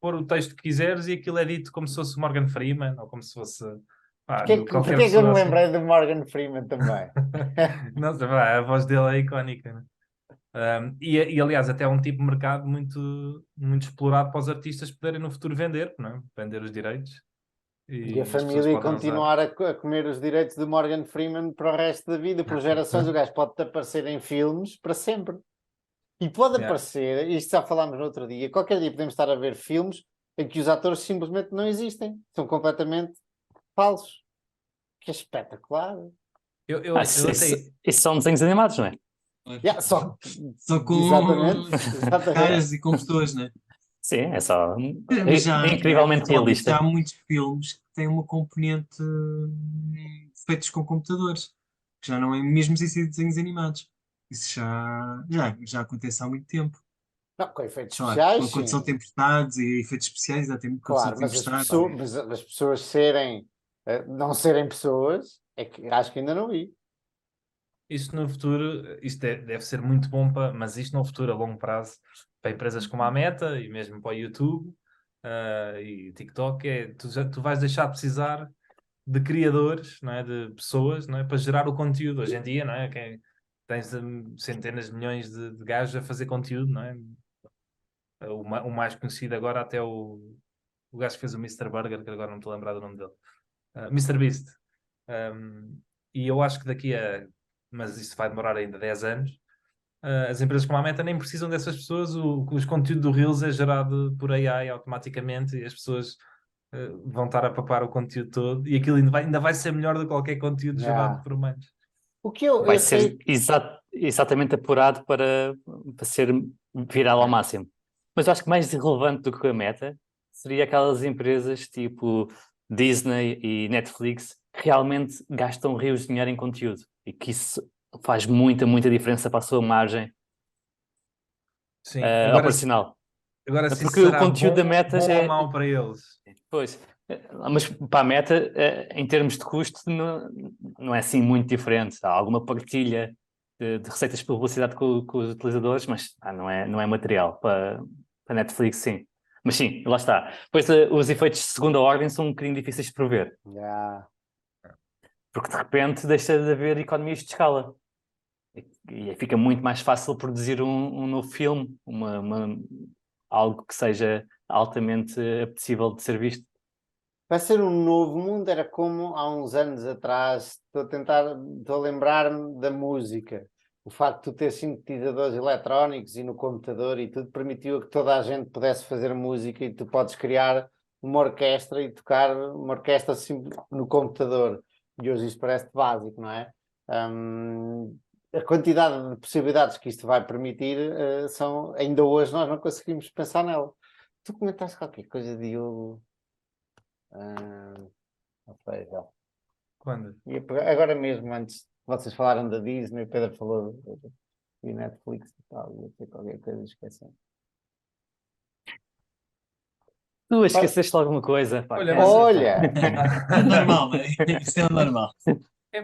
pôr o texto que quiseres e aquilo é dito como se fosse Morgan Freeman ou como se fosse qualquer Porquê que eu me pessoa assim. lembrei do Morgan Freeman também? Não sei, pá, a voz dele é icónica, né? E aliás, até é um tipo de mercado muito, muito explorado para os artistas poderem no futuro vender, não é? Vender os direitos E a e as pessoas família podem usar. continuar a comer os direitos de Morgan Freeman para o resto da vida, por gerações. O gajo pode aparecer em filmes para sempre. E pode Yeah. aparecer, isto já falámos no outro dia, qualquer dia podemos estar a ver filmes em que os atores simplesmente não existem, são completamente falsos. Que é espetacular. Eu até. Isso são desenhos animados, não é? Yeah, só com exatamente, exatamente. caras e com pessoas, né? Sim, é só Mas incrivelmente atualmente já realista. há muitos filmes que têm uma componente feitos com computadores, que já não é mesmo sem ser desenhos animados. Isso já acontece há muito tempo. Não, com efeitos Sei lá, especiais, quando são sim, tempestades e efeitos especiais, exatamente, quando são claro, mas tempestades. as pessoas serem, não serem pessoas, é que acho que ainda não vi. Isto no futuro, isto deve ser muito bom, mas isto no futuro, a longo prazo, para empresas como a Meta e mesmo para o YouTube e TikTok, tu vais deixar de precisar de criadores, não é? De pessoas, não é? Para gerar o conteúdo. Hoje em dia, não é? Tens centenas de milhões de gajos a fazer conteúdo, não é? O mais conhecido agora até o gajo que fez o Mr. Burger, que agora não me estou a lembrar do nome dele. Mr. Beast. E eu acho que mas isso vai demorar ainda 10 anos, as empresas como a Meta nem precisam dessas pessoas, os conteúdos do Reels é gerado por AI automaticamente e as pessoas vão estar a papar o conteúdo todo e aquilo ainda vai ser melhor do que qualquer conteúdo gerado Yeah. por humanos. O que eu Vai sei, ser exatamente apurado para ser viral ao máximo. Mas eu acho que mais relevante do que a Meta seria aquelas empresas tipo Disney e Netflix que realmente gastam rios de dinheiro em conteúdo e que isso faz muita diferença para a sua margem Sim, agora operacional. se isso Porque o será conteúdo da Meta bom ou é. mau para eles. Pois, mas para a Meta, em termos de custo, não é assim muito diferente. Há alguma partilha de receitas de publicidade com os utilizadores, mas não é material. Para a Netflix, sim. Mas sim, lá está. Pois os efeitos de segunda ordem são um bocadinho difíceis de prever, yeah. porque de repente deixa de haver economias de escala. E fica muito mais fácil produzir um novo filme, algo que seja altamente apetecível de ser visto. Vai ser um novo mundo, era como há uns anos atrás, estou a lembrar-me da música. O facto de tu ter sintetizadores eletrónicos e no computador e tudo permitiu que toda a gente pudesse fazer música e tu podes criar uma orquestra e tocar uma orquestra no computador. E hoje isso parece básico, não é? A quantidade de possibilidades que isto vai permitir ainda hoje nós não conseguimos pensar nela. Tu comentaste qualquer coisa, Diogo? Ou seja, Quando? agora mesmo, antes vocês falaram da Disney, o Pedro falou de Netflix e tal, ia ter qualquer coisa, esqueci. Tu esqueceste alguma coisa, pá. Olha, Olha! É normal, né? Isso é normal.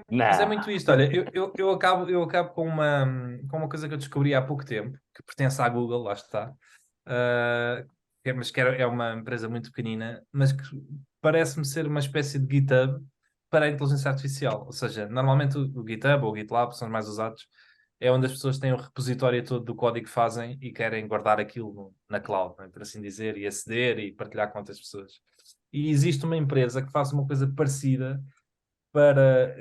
Mas é Não. muito isto, olha, eu acabo com uma coisa que eu descobri há pouco tempo, que pertence à Google, lá está, mas que é uma empresa muito pequenina, mas que parece-me ser uma espécie de GitHub para a inteligência artificial. Ou seja, normalmente o GitHub ou o GitLab são os mais usados, é onde as pessoas têm o repositório todo do código que fazem e querem guardar aquilo na cloud, não é? Por assim dizer, e aceder e partilhar com outras pessoas. E existe uma empresa que faz uma coisa parecida para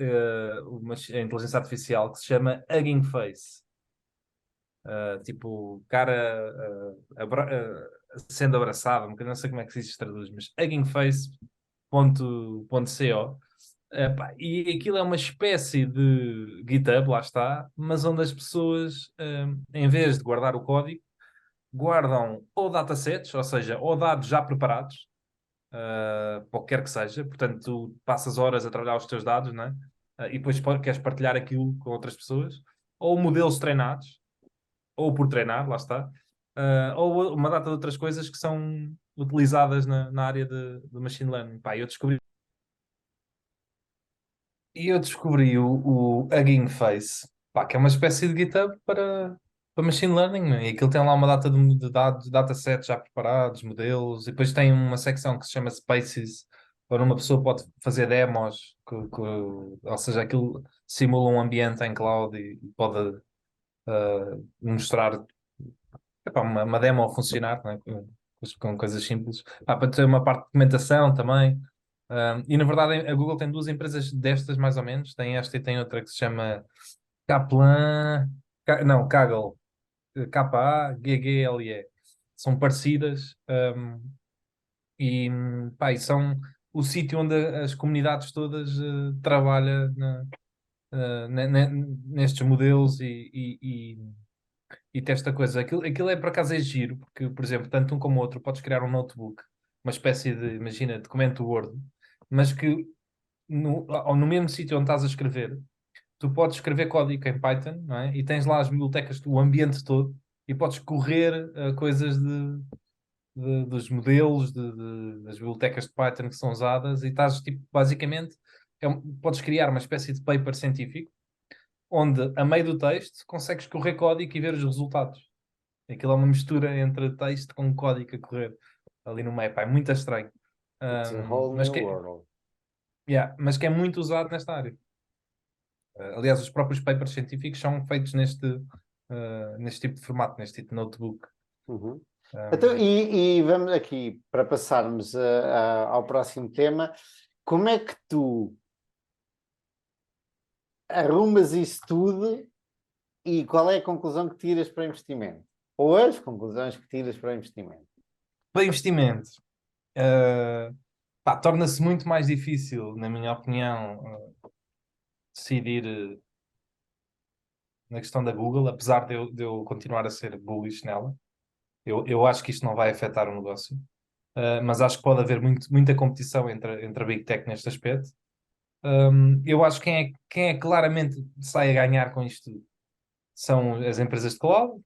a inteligência artificial que se chama Hugging Face. Tipo, cara sendo abraçado, não sei como é que se traduz, mas huggingface.co. Pá, e aquilo é uma espécie de GitHub, lá está, mas onde as pessoas, em vez de guardar o código, guardam ou datasets, ou seja, ou dados já preparados, qualquer que seja, portanto, tu passas horas a trabalhar os teus dados, né? E depois queres partilhar aquilo com outras pessoas, ou modelos treinados, ou por treinar, lá está, ou uma data de outras coisas que são utilizadas na área de machine learning. Pá, eu descobri o Hugging Face, pá, que é uma espécie de GitHub para machine learning, né? E aquilo tem lá uma data de dados, datasets já preparados, modelos, e depois tem uma secção que se chama Spaces, onde uma pessoa pode fazer demos, ou seja, aquilo simula um ambiente em cloud e pode mostrar uma demo a funcionar, né? Com coisas simples. Para ter uma parte de documentação também. E na verdade a Google tem duas empresas destas mais ou menos, tem esta e tem outra que se chama Kaplan, não, Kaggle, Kaggle. São parecidas, e são o sítio onde as comunidades todas trabalham nestes modelos e testa coisa. Aquilo é por acaso é giro, porque, por exemplo, tanto um como o outro podes criar um notebook, uma espécie de, imagina, documento Word, mas que no mesmo sítio onde estás a escrever, tu podes escrever código em Python, não é? E tens lá as bibliotecas, o ambiente todo, e podes correr coisas dos modelos, das bibliotecas de Python que são usadas, e estás, tipo, basicamente, podes criar uma espécie de paper científico, onde, a meio do texto, consegues correr código e ver os resultados. Aquilo é uma mistura entre texto com código a correr ali no meio. Pá, é muito estranho. It's a whole Mas new world. mas que é muito usado nesta área. Aliás, os próprios papers científicos são feitos neste tipo de formato, neste tipo de notebook. Uhum. Um, Então, e vamos aqui para passarmos ao próximo tema. Como é que tu arrumas isso tudo e qual é a conclusão que tiras para o investimento? Ou as conclusões que tiras para o investimento? Para investimento, torna-se muito mais difícil, na minha opinião, decidir na questão da Google, apesar de eu continuar a ser bullish nela. Eu acho que isto não vai afetar o negócio. Mas acho que pode haver muita competição entre a Big Tech neste aspecto. Eu acho que quem é claramente sai a ganhar com isto são as empresas de cloud,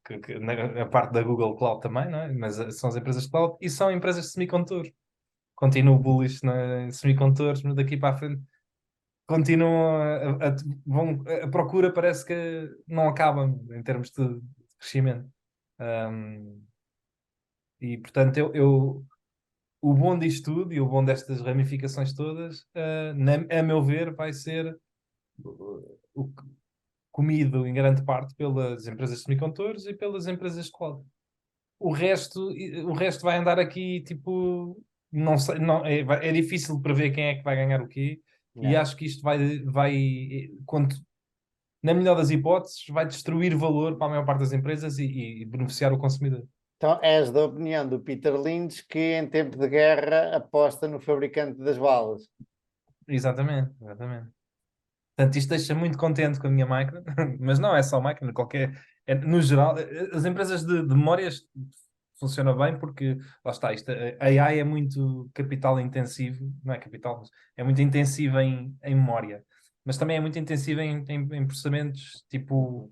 a parte da Google Cloud também, não é? Mas são as empresas de cloud e são empresas de semicondutores. Continuo bullish na semicondutores, mas daqui para a frente continuam a procura parece que não acaba em termos de crescimento. Um, e portanto o bom disto tudo e o bom destas ramificações todas, a meu ver, vai ser comido em grande parte pelas empresas de semicondutores e pelas empresas de cloud. O resto vai andar aqui, tipo, não sei, não, é difícil prever quem é que vai ganhar o quê, e Yeah. acho que isto na melhor das hipóteses, vai destruir valor para a maior parte das empresas e beneficiar o consumidor. Então, és da opinião do Peter Lynch que em tempo de guerra aposta no fabricante das balas. Exatamente, exatamente. Portanto, isto deixa muito contente com a minha máquina, mas não é só máquina, no geral, as empresas de memórias funcionam bem porque, lá está, a AI é muito capital intensivo, não é capital, mas é muito intensiva em memória, mas também é muito intensiva em processamentos tipo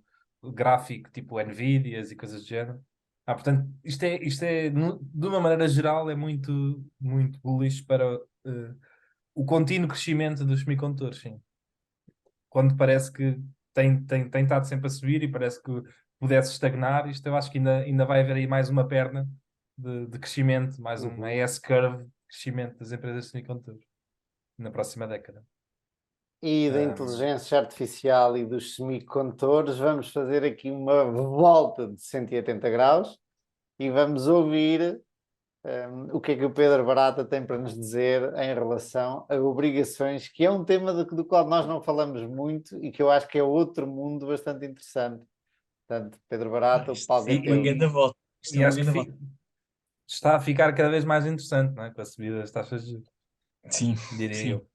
gráfico, tipo NVIDIAs e coisas do género. Portanto, de uma maneira geral, é muito, muito bullish para o contínuo crescimento dos semicondutores, sim. Quando parece que tem estado sempre a subir e parece que pudesse estagnar, isto eu acho que ainda vai haver aí mais uma perna de crescimento, mais uma S-curve de crescimento das empresas de semicondutores na próxima década. E da inteligência artificial e dos semicondutores, vamos fazer aqui uma volta de 180 graus e vamos ouvir o que é que o Pedro Barata tem para nos dizer em relação a obrigações, que é um tema do qual nós não falamos muito e que eu acho que é outro mundo bastante interessante. Portanto, Pedro Barata, o palco é Isto é uma teu. grande volta. Isto E é uma acho que grande volta. está a ficar cada vez mais interessante, não é? Com a subida das taxas de juros, Sim, diria sim. eu.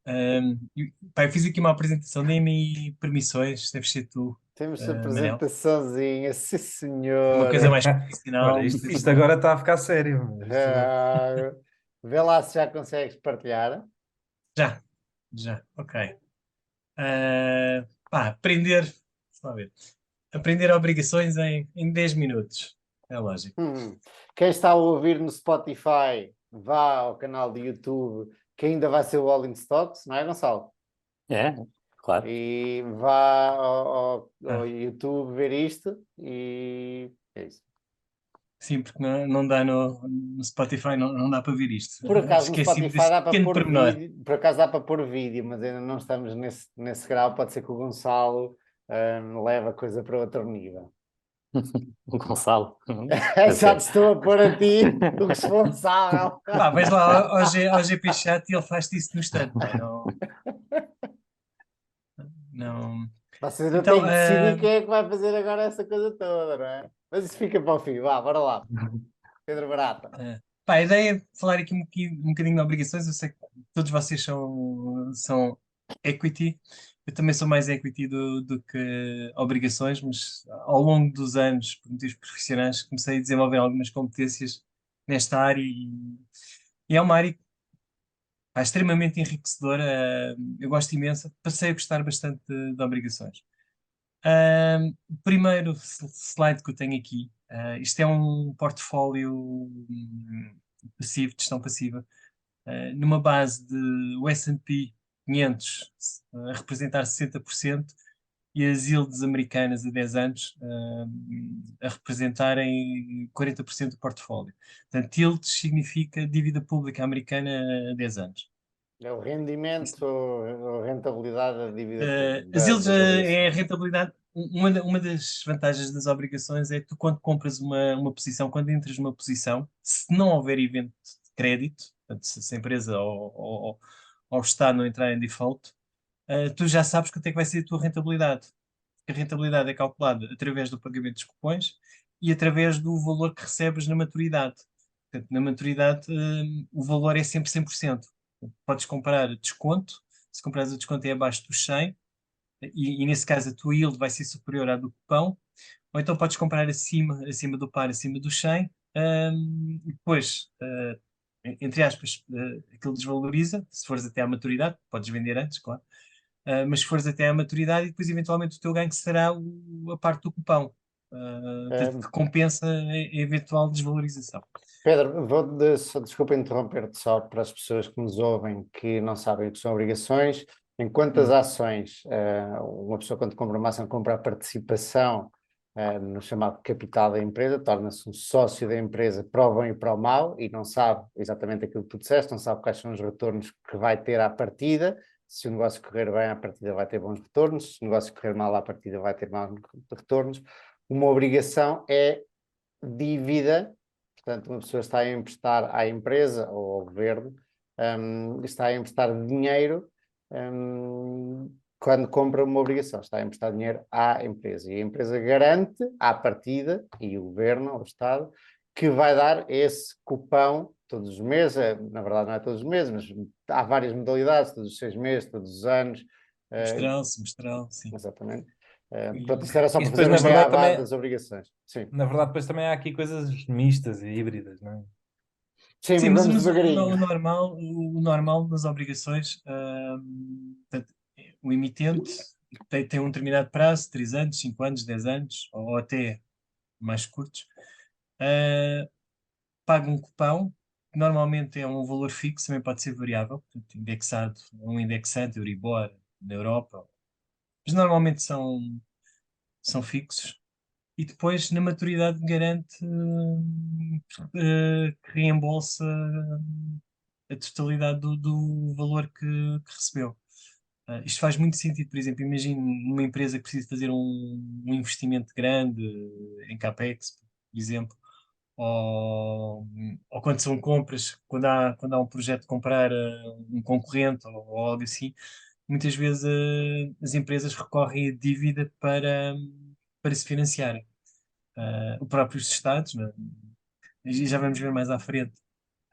Pá, eu fiz aqui uma apresentação, dei-me permissões, deves ser tu, Temos Manel. apresentaçãozinha, sim Uma senhor. coisa mais Olha, profissional. isto agora está a ficar sério. Vê lá se já consegues partilhar. Já, já, ok. Aprender, deixa lá ver. Aprender obrigações em 10 minutos. É lógico. Quem está a ouvir no Spotify, vá ao canal do YouTube, que ainda vai ser o All in Stocks, não é, Gonçalo? É, Claro. E vá ao YouTube ver isto e é isso. Sim, porque não dá no Spotify, não dá para ver isto. Por acaso no Esqueci-me Spotify desse dá para pequeno pôr pormenor. vídeo, por acaso dá para pôr vídeo, mas ainda não estamos nesse grau. Pode ser que o Gonçalo leve a coisa para outro nível. O Gonçalo. Já te estou a pôr a ti o responsável. Pá, vais lá ao GP Chat e ele faz-te isso no instante. Pá, não. Vocês não Então, têm que decidir quem é que vai fazer agora essa coisa toda, não é? Mas isso fica para o fim. Vá, bora lá. Pedro Barata. pá, a ideia é falar aqui um bocadinho de obrigações. Eu sei que todos vocês são equity. Eu também sou mais equity do que obrigações, mas ao longo dos anos, por motivos profissionais, comecei a desenvolver algumas competências nesta área e é uma área extremamente enriquecedora. Eu gosto imenso. Passei a gostar bastante de obrigações. O primeiro slide que eu tenho aqui, isto é um portfólio passivo, de gestão passiva, numa base de o S&P 500 a representar 60% e as yields americanas a 10 anos a representarem 40% do portfólio. Portanto, yield significa dívida pública americana a 10 anos. É o rendimento ou a rentabilidade da dívida As yields das é a obrigações. rentabilidade. Uma das vantagens das obrigações é que tu, quando compras uma posição, quando entras numa posição, se não houver evento de crédito, portanto, se a empresa ou o Estado não entrar em default, tu já sabes quanto é que vai ser a tua rentabilidade. A rentabilidade é calculada através do pagamento dos cupons e através do valor que recebes na maturidade. Portanto, na maturidade, o valor é sempre 100%. Podes comprar desconto, se comprares o desconto é abaixo dos 100, e nesse caso a tua yield vai ser superior à do cupão, ou então podes comprar acima do par, acima dos 100, e depois, entre aspas, aquilo desvaloriza, se fores até à maturidade, podes vender antes, claro. Mas se fores até à maturidade, e depois eventualmente o teu ganho será a parte do cupão, portanto, que compensa a eventual desvalorização. Pedro, desculpa interromper-te só para as pessoas que nos ouvem que não sabem o que são obrigações. Enquanto as ações, uma pessoa quando compra uma ação compra a participação no chamado capital da empresa, torna-se um sócio da empresa para o bem e para o mal e não sabe exatamente aquilo que tu disseste, não sabe quais são os retornos que vai ter à partida. Se o negócio correr bem, à partida vai ter bons retornos, se o negócio correr mal, à partida vai ter maus retornos. Uma obrigação é dívida. Portanto, uma pessoa está a emprestar à empresa ou ao governo, está a emprestar dinheiro quando compra uma obrigação, está a emprestar dinheiro à empresa. E a empresa garante à partida, e o governo, ou o Estado, que vai dar esse cupão todos os meses. Na verdade, não é todos os meses, mas há várias modalidades, todos os 6 meses, todos os anos. Semestral, sim. Exatamente. E- Pronto, isto era só E para depois, fazer na um verdade, beabá também, das obrigações. Sim, na verdade, depois também há aqui coisas mistas e híbridas, não é? sim, Sim, mas mas, vamos mas devagarinho. o normal nas obrigações, portanto, o emitente tem um determinado prazo, 3 anos, 5 anos, 10 anos, ou até mais curtos, ah, paga um cupão, que normalmente é um valor fixo, também pode ser variável, portanto, indexado, um indexante, Euribor, na Europa, mas normalmente são fixos. E depois, na maturidade, garante que reembolsa a totalidade do valor que recebeu. Isto faz muito sentido, por exemplo, imagine uma empresa que precisa fazer um investimento grande em CAPEX, por exemplo, ou quando são compras, quando há um projeto de comprar um concorrente ou algo assim, muitas vezes as empresas recorrem à dívida para se financiarem. O próprios Estados, né? E já vamos ver mais à frente,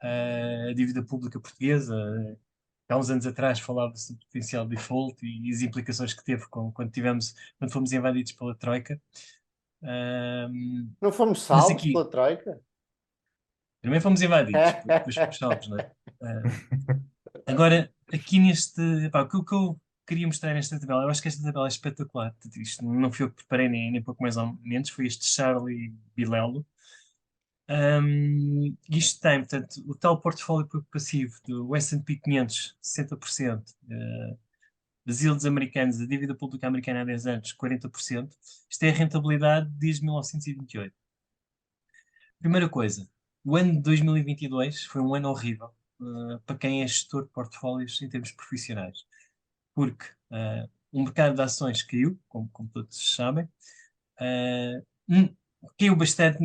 a dívida pública portuguesa. Há uns anos atrás falava-se do potencial default e as implicações que teve quando fomos invadidos pela Troika. Ahm, Não fomos mas salvos aqui, pela Troika? primeiro fomos invadidos, depois fomos salvos, não é? Agora, aqui o que eu queria mostrar nesta tabela, eu acho que esta tabela é espetacular. Isto não fui eu que preparei, nem pouco mais ou menos, foi este Charlie Bilello. Isto tem, portanto, o tal portfólio passivo do S&P 500, 60%, das yields americanas, da dívida pública americana há 10 anos, 40%. Isto é a rentabilidade desde 1928. Primeira coisa, o ano de 2022 foi um ano horrível para quem é gestor de portfólios em termos profissionais, porque o mercado de ações caiu, como todos sabem, uh, caiu bastante,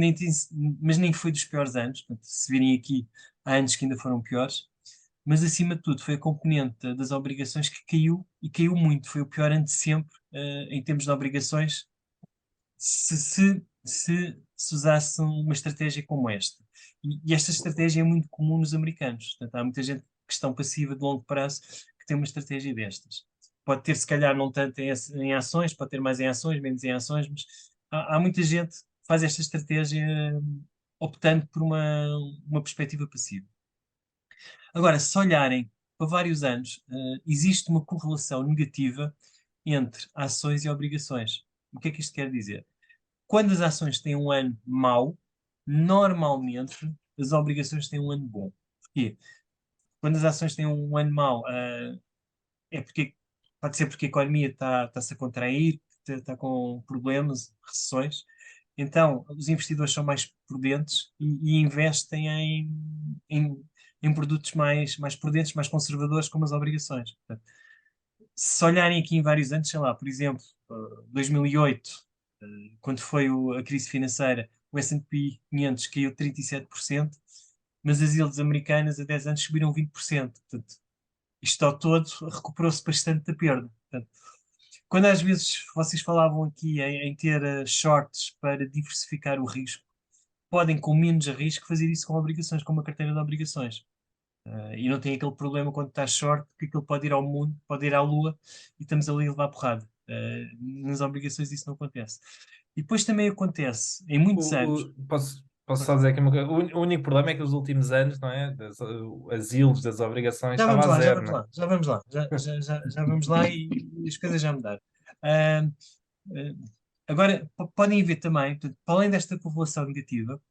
mas nem foi dos piores anos. Portanto, se virem aqui, há anos que ainda foram piores, mas acima de tudo foi a componente das obrigações que caiu e caiu muito. Foi o pior ano de sempre em termos de obrigações se usasse uma estratégia como esta. E esta estratégia é muito comum nos americanos. Portanto, há muita gente que estão passiva de longo prazo que tem uma estratégia destas. Pode ter, se calhar, não tanto em ações, pode ter mais em ações, menos em ações, mas há muita gente que faz esta estratégia optando por uma perspectiva passiva. Agora, se olharem para vários anos, existe uma correlação negativa entre ações e obrigações. O que é que isto quer dizer? Quando as ações têm um ano mau, normalmente as obrigações têm um ano bom. Porquê? Quando as ações têm um ano mau, é porque pode ser porque a economia está-se a contrair, está com problemas, recessões. Então, os investidores são mais prudentes e investem em produtos mais prudentes, mais conservadores, como as obrigações. Portanto, se olharem aqui em vários anos, sei lá, por exemplo, 2008, quando foi a crise financeira, o S&P 500 caiu 37%, mas as yields americanas a 10 anos subiram 20%. Portanto, isto ao todo recuperou-se bastante da perda. Portanto, quando às vezes vocês falavam aqui em ter shorts para diversificar o risco, podem com menos risco fazer isso com obrigações, com uma carteira de obrigações. E não tem aquele problema quando está short, que aquilo pode ir ao mundo, pode ir à lua e estamos ali a levar porrada. Nas obrigações isso não acontece. E depois também acontece, em muitos anos. Posso só dizer aqui uma coisa? O único problema é que nos últimos anos, não é? As yields das obrigações Já estava vamos a lá, já zero, vamos não é? lá, já vamos lá, já vamos lá e as coisas já mudaram. Ah, Agora, podem ver também, portanto, para além desta correlação negativa,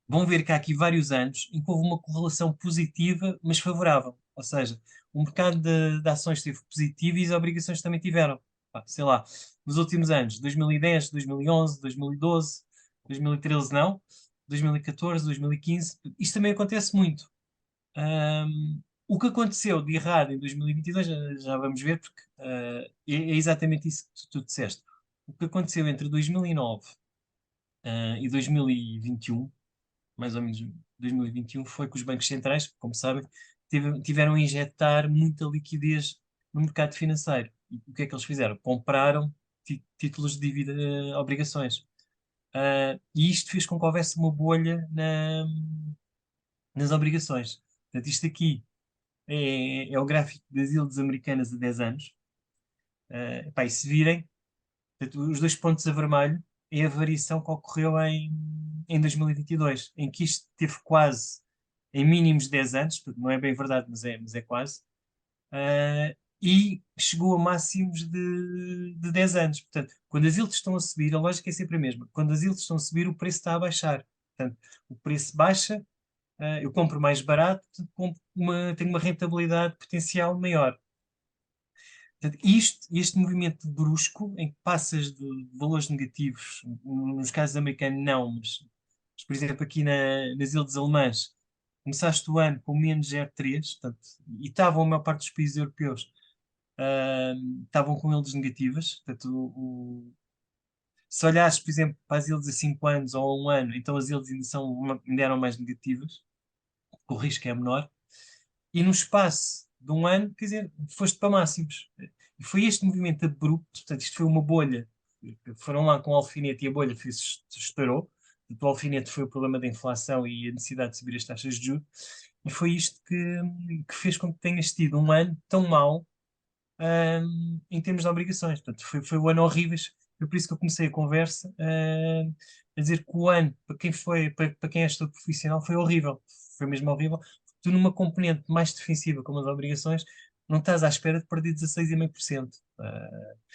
vão ver que há aqui vários anos em que houve uma correlação positiva, mas favorável. Ou seja, o mercado de ações esteve positivo e as obrigações também tiveram. Pá, sei lá, nos últimos anos, 2010, 2011, 2012, 2013 não, 2014, 2015, isto também acontece muito. O que aconteceu de errado em 2022, já vamos ver, porque é exatamente isso que tu disseste. O que aconteceu entre 2009 e 2021, mais ou menos 2021, foi que os bancos centrais, como sabem, tiveram a injetar muita liquidez no mercado financeiro. E o que é que eles fizeram? Compraram títulos de dívida, obrigações. E isto fez com que houvesse uma bolha nas obrigações. Portanto, isto aqui é o gráfico das yields americanas a 10 anos. Pá, e se virem, portanto, os dois pontos a vermelho é a variação que ocorreu em 2022, em que isto teve quase em mínimos de 10 anos, porque não é bem verdade, mas é quase, e chegou a máximos de 10 anos. Portanto, quando as yields estão a subir, a lógica é sempre a mesma. Quando as yields estão a subir, o preço está a baixar. Portanto, o preço baixa, eu compro mais barato, tenho uma rentabilidade potencial maior. Portanto, este movimento brusco, em que passas de valores negativos, nos casos americanos não, mas, por exemplo, aqui nas ilhas alemãs, começaste o ano com menos 0,3, portanto, e estavam a maior parte dos países europeus, estavam com yields negativas. Portanto, se olhares, por exemplo, para as yields a 5 anos ou a 1 ano, então as yields ainda eram mais negativas, o risco é menor. E no espaço de um ano, quer dizer, foste para máximos. E foi este movimento abrupto, portanto, isto foi uma bolha. Foram lá com o alfinete e a bolha estourou. O alfinete foi o problema da inflação e a necessidade de subir as taxas de juros. E foi isto que fez com que tenhas tido um ano tão mau, em termos de obrigações. Portanto, foi um ano horrível. Foi por isso que eu comecei a conversa, a dizer que o ano, para quem é gestor profissional, foi horrível. Foi mesmo horrível. Tu, numa componente mais defensiva, como as obrigações, não estás à espera de perder 16,5%. Opa,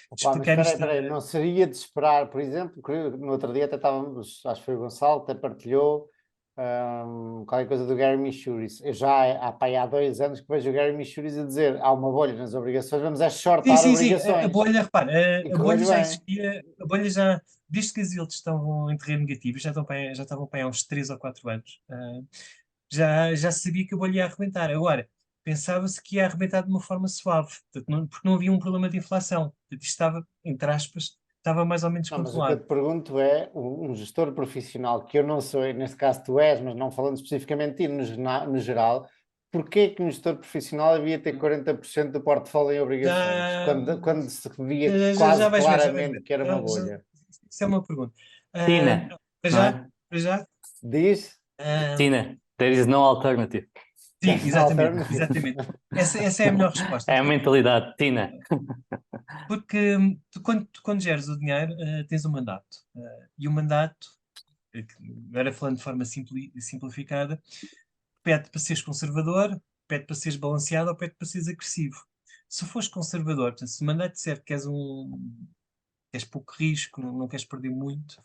mas Explicar espera aí, isto. espera aí, não seria de esperar, por exemplo, que no outro dia até estávamos, acho que foi o Gonçalo, até partilhou, qualquer coisa do Gary Michuris. Eu já há, pá, há 2 anos que vejo o Gary Michuris a dizer há uma bolha nas obrigações, vamos é Sim, shortar sim, sim. obrigações. A bolha, repara, E a bolha correu-lhe já bem. existia, a bolha já, desde que as yields estavam em terreno negativo, já estavam para aí há uns 3 ou 4 anos, já se sabia que a bolha ia arrebentar. Agora, pensava-se que ia arrebentar de uma forma suave, portanto, porque não havia um problema de inflação. Portanto, isto estava, entre aspas, estava mais ou menos Não, mas o que eu controlado. te pergunto é, um gestor profissional, que eu não sou, e neste caso tu és, mas não falando especificamente de ti, no geral, porquê que um gestor profissional havia ter 40% do portfólio em obrigações, Já, quando se via já quase vais ver, já vais claramente ver. que era uma Já, bolha? isso é uma pergunta. Tina, Para não já, é? para já. Diz? ah, Tina, there is no alternative. sim, exatamente, Alternative. exatamente. Essa é a melhor resposta. É a mentalidade, Tina. Porque tu quando geres o dinheiro, tens um mandato. E o mandato, agora falando de forma simplificada, pede para seres conservador, pede para seres balanceado ou pede para seres agressivo. Se fores conservador, portanto, se o mandato disser que queres pouco risco, não queres perder muito,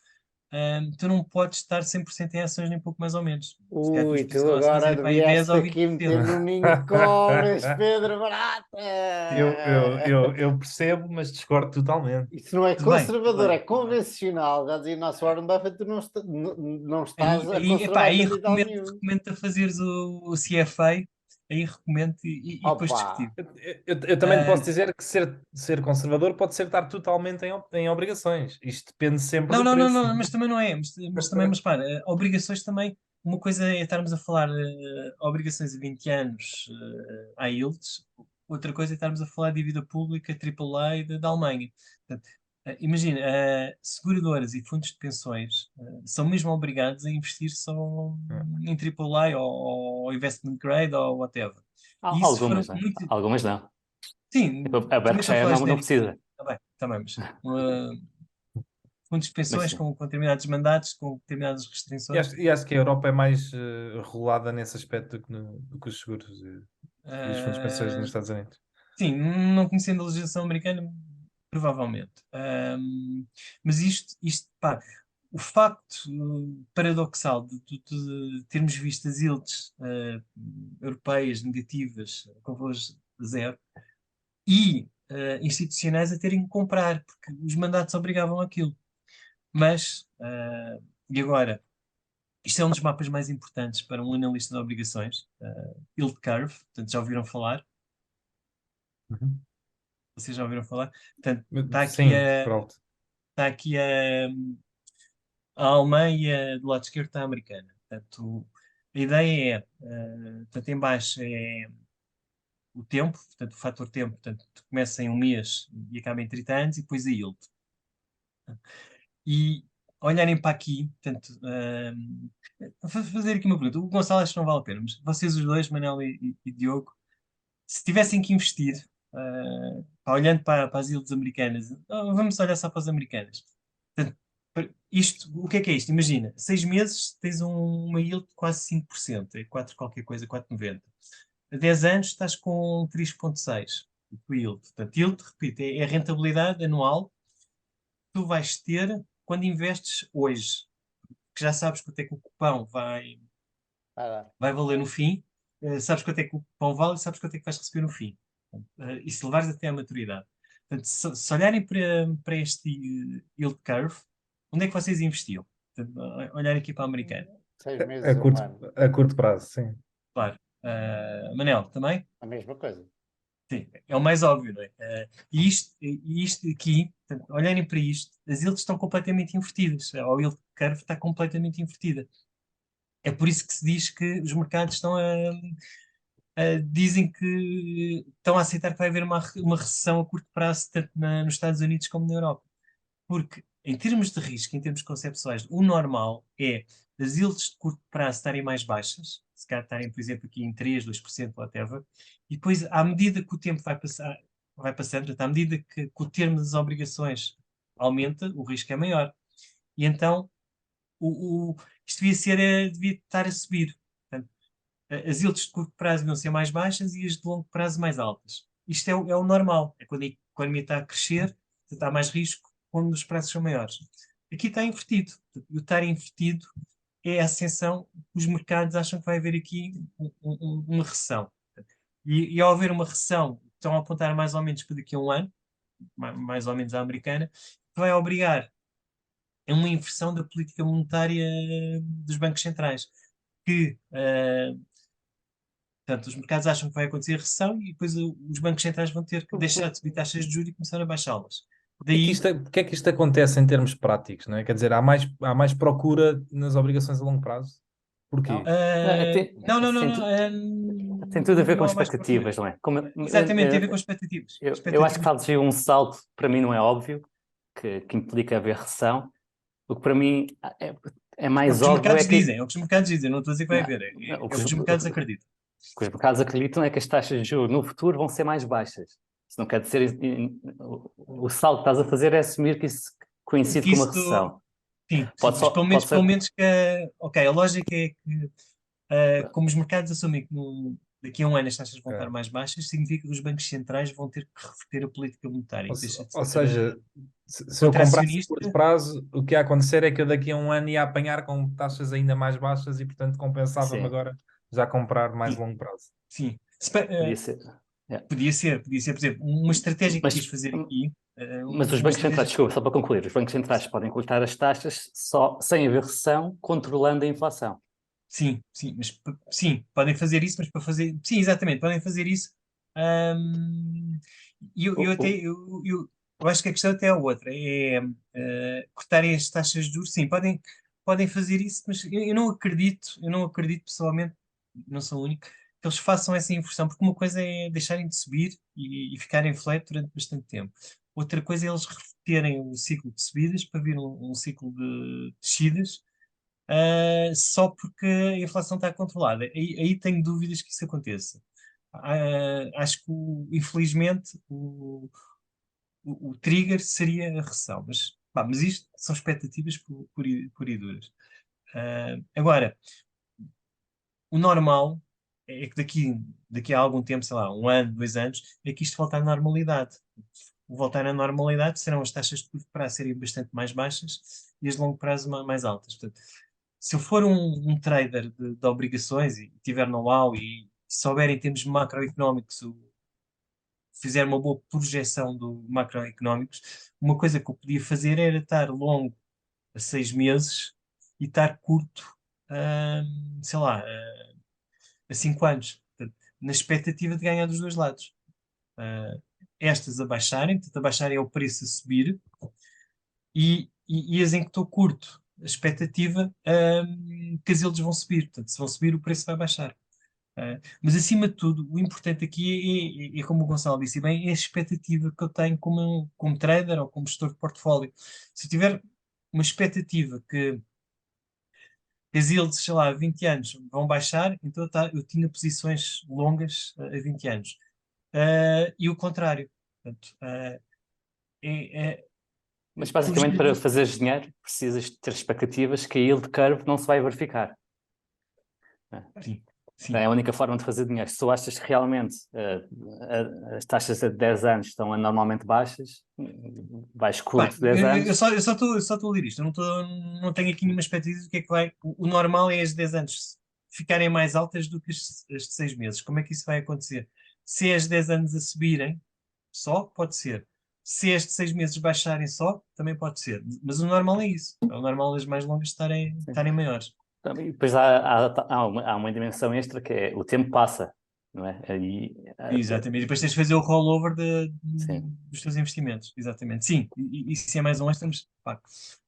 tu não podes estar 100% em ações, nem pouco mais ou menos. Se calhar a tua Ui, tu exposição a ações agora é para aí 10 vieste ou aqui 20%. meter no ninho de cobras, Pedro Eu, eu, Barata! eu, eu percebo, mas discordo totalmente. Isso não é Tudo bem, tudo conservador, bem, é tudo bem. convencional. Já dizia o nosso Warren Buffett, tu não estás a Epá, conservar aí capital nenhum. recomendo a fazeres o CFA, aí recomendo e depois Opa! discutir. Eu também te Ah, posso dizer que ser conservador pode ser estar totalmente em obrigações. Isto depende sempre não, do não, não, preço. não, mas também não é. Mas repara, obrigações também. Uma coisa é estarmos a falar obrigações a 20 anos há yields, outra coisa é estarmos a falar de dívida pública AAA da Alemanha. Portanto, imagina, seguradoras e fundos de pensões são mesmo obrigados a investir só em AAA ou investment grade ou whatever. E isso foram Algumas, não é? muito. Algumas não. Sim, Tipo, a também estou a Berkshire falar não genericamente. precisa. Está bem, mas fundos de Mas pensões sim. com determinados mandatos, com determinadas E restrições. acho que a Europa é mais regulada nesse aspecto do que os seguros e os fundos de pensões nos Ah, Estados Unidos. sim, não conhecendo a legislação americana, provavelmente. Mas pá, o facto paradoxal de termos visto as yields europeias negativas com valores de zero e institucionais a terem que comprar, porque os mandatos obrigavam aquilo. Mas, e agora? Isto é um dos mapas mais importantes para um analista de obrigações, Yield Curve, portanto, já ouviram falar? Uhum. Vocês já ouviram falar? Portanto, Sim, pronto. está aqui a alemã e do lado esquerdo está a americana. Portanto, a ideia é, portanto, em baixo é o tempo, portanto, o fator tempo, portanto, começa em um mês e acaba em 30 anos, e depois a yield. E olharem para aqui, portanto, fazer aqui uma pergunta. O Gonçalo acho que não vale a pena, mas vocês os dois, Manel e Diogo, se tivessem que investir, olhando para as yields americanas, vamos olhar só para as americanas. Portanto, isto, o que é isto? Imagina, 6 meses tens uma yield de quase 5%, é 4 qualquer coisa, 4,90. A 10 anos estás com 3,6% de yield. Portanto, yield, repito, é a rentabilidade anual que tu vais ter quando investes hoje. Que já sabes quanto é que o cupão Ah, vai valer no fim, sabes quanto é que o cupão vale e sabes quanto é que vais receber no fim. E se levares até à maturidade. Portanto, se olharem para este yield curve, onde é que vocês investiam? Portanto, olharem aqui para a americana. 6 meses, um ano. A curto prazo, sim. Claro. Manel, também? A mesma coisa. Sim, é o mais óbvio, não é? E isto aqui, portanto, olharem para isto, as yields estão completamente invertidas. A yield curve está completamente invertida. É por isso que se diz que os mercados dizem que estão a aceitar que vai haver uma recessão a curto prazo, tanto nos Estados Unidos como na Europa. Porque, em termos de risco, em termos conceptuais, o normal é as yields de curto prazo estarem mais baixas, se calhar estarem, por exemplo, aqui em 3, 2%, whatever, e depois, à medida que o tempo vai passando, portanto, à medida que o termo das obrigações aumenta, o risco é maior. E então, isto devia estar a subir. Portanto, as yields de curto prazo deviam ser mais baixas e as de longo prazo mais altas. Isto é o normal. É quando a economia está a crescer, está mais risco quando os preços são maiores. Aqui está invertido. O estar invertido é a ascensão. Os mercados acham que vai haver aqui uma recessão. E ao haver uma recessão, estão a apontar mais ou menos para daqui a um ano, mais ou menos a americana, que vai obrigar a uma inversão da política monetária dos bancos centrais. Que, portanto, os mercados acham que vai acontecer recessão e depois os bancos centrais vão ter que deixar de subir taxas de juros e começar a baixá-las. Daí, Porque é que isto acontece em termos práticos, não é? Quer dizer, há mais procura nas obrigações a longo prazo? Porquê? Não. Tem tudo a ver com não há mais expectativas, não é? exatamente, tem a ver com expectativas. Eu acho que fazes aí um salto, para mim não é óbvio, que implica haver recessão. O que para mim é É o mais que os óbvio mercados é que dizem, é o que os mercados dizem, não estou a dizer que vai Não, haver, é o o que que os mercados acreditam. o que os mercados acreditam é que as taxas de juros no futuro vão ser mais baixas. Isso não quer dizer. O salto que estás a fazer é assumir que isso coincide Que com uma isso, recessão. sim, Pode mas só, pelo pode menos, ser. ok, a lógica é que como os mercados assumem que daqui a um ano as taxas vão estar Ok. mais baixas, significa que os bancos centrais vão ter que reverter a política monetária Ou, e deixa de ou ser seja, se eu comprasse a curto contracionista. prazo, o que ia acontecer é que eu daqui a um ano ia apanhar com taxas ainda mais baixas e, portanto, compensava-me Sim, agora já comprar mais Sim, longo prazo. sim. podia ser. É. Podia ser, por exemplo, uma estratégia que Mas, quis fazer aqui, mas os uma bancos centrais, estratégia. desculpa, só para concluir, os bancos centrais podem cortar as taxas só sem haver recessão, controlando a inflação. Sim, sim, sim, podem fazer isso, mas para fazer. Sim, exatamente, podem fazer isso. Ahm, E eu, O- eu até o- eu acho que a questão até é outra, é cortarem as taxas de juros, sim, podem fazer isso, mas eu não acredito pessoalmente, não sou o único, que eles façam essa inversão, porque uma coisa é deixarem de subir e ficarem flat durante bastante tempo. Outra coisa é eles reverterem o ciclo de subidas para vir um ciclo de descidas só porque a inflação está controlada. Aí tenho dúvidas que isso aconteça. Acho que, infelizmente, o trigger seria a recessão. Mas isto são expectativas por e duras. Agora, o normal é que daqui a algum tempo, sei lá, um ano, 2 anos, é que isto voltar à normalidade. Voltar à normalidade serão as taxas de curto prazo serem bastante mais baixas e as de longo prazo mais altas. Portanto, se eu for um trader de obrigações e tiver know-how e souber em termos macroeconómicos, fizer uma boa projeção do macroeconómicos, uma coisa que eu podia fazer era estar longo a 6 meses e estar curto, sei lá, a 5 anos. Portanto, na expectativa de ganhar dos dois lados. Ah, Estas portanto, abaixarem é o preço a subir, e as em que estou curto, a expectativa que as eles vão subir. Portanto, se vão subir, o preço vai baixar. Mas acima de tudo, o importante aqui é, como o Gonçalo disse bem, é a expectativa que eu tenho como trader ou como gestor de portfólio. Se eu tiver uma expectativa que as yields, sei lá, a 20 anos vão baixar, então eu tinha posições longas a 20 anos. E o contrário. Portanto, é, Mas com os basicamente para yields. fazeres dinheiro precisas ter expectativas que a yield curve não se vai verificar. Sim, É sim. a única forma de fazer dinheiro. Se tu achas que realmente as taxas de 10 anos estão anormalmente baixas, vais Bem, curto 10 eu anos. só estou a ler isto, não tenho aqui nenhuma expectativa do que é que vai. O normal é as 10 anos ficarem mais altas do que as de 6 meses. Como é que isso vai acontecer? Se é as 10 anos a subirem, só, pode ser. Se é as de 6 meses baixarem só, também pode ser. Mas o normal é isso. É o normal as mais longas estarem maiores. E depois há uma dimensão extra que é o tempo passa, não é? Exatamente. E depois tens de fazer o rollover Sim. dos teus investimentos. Exatamente. Sim, isso é mais um extra, mas pá,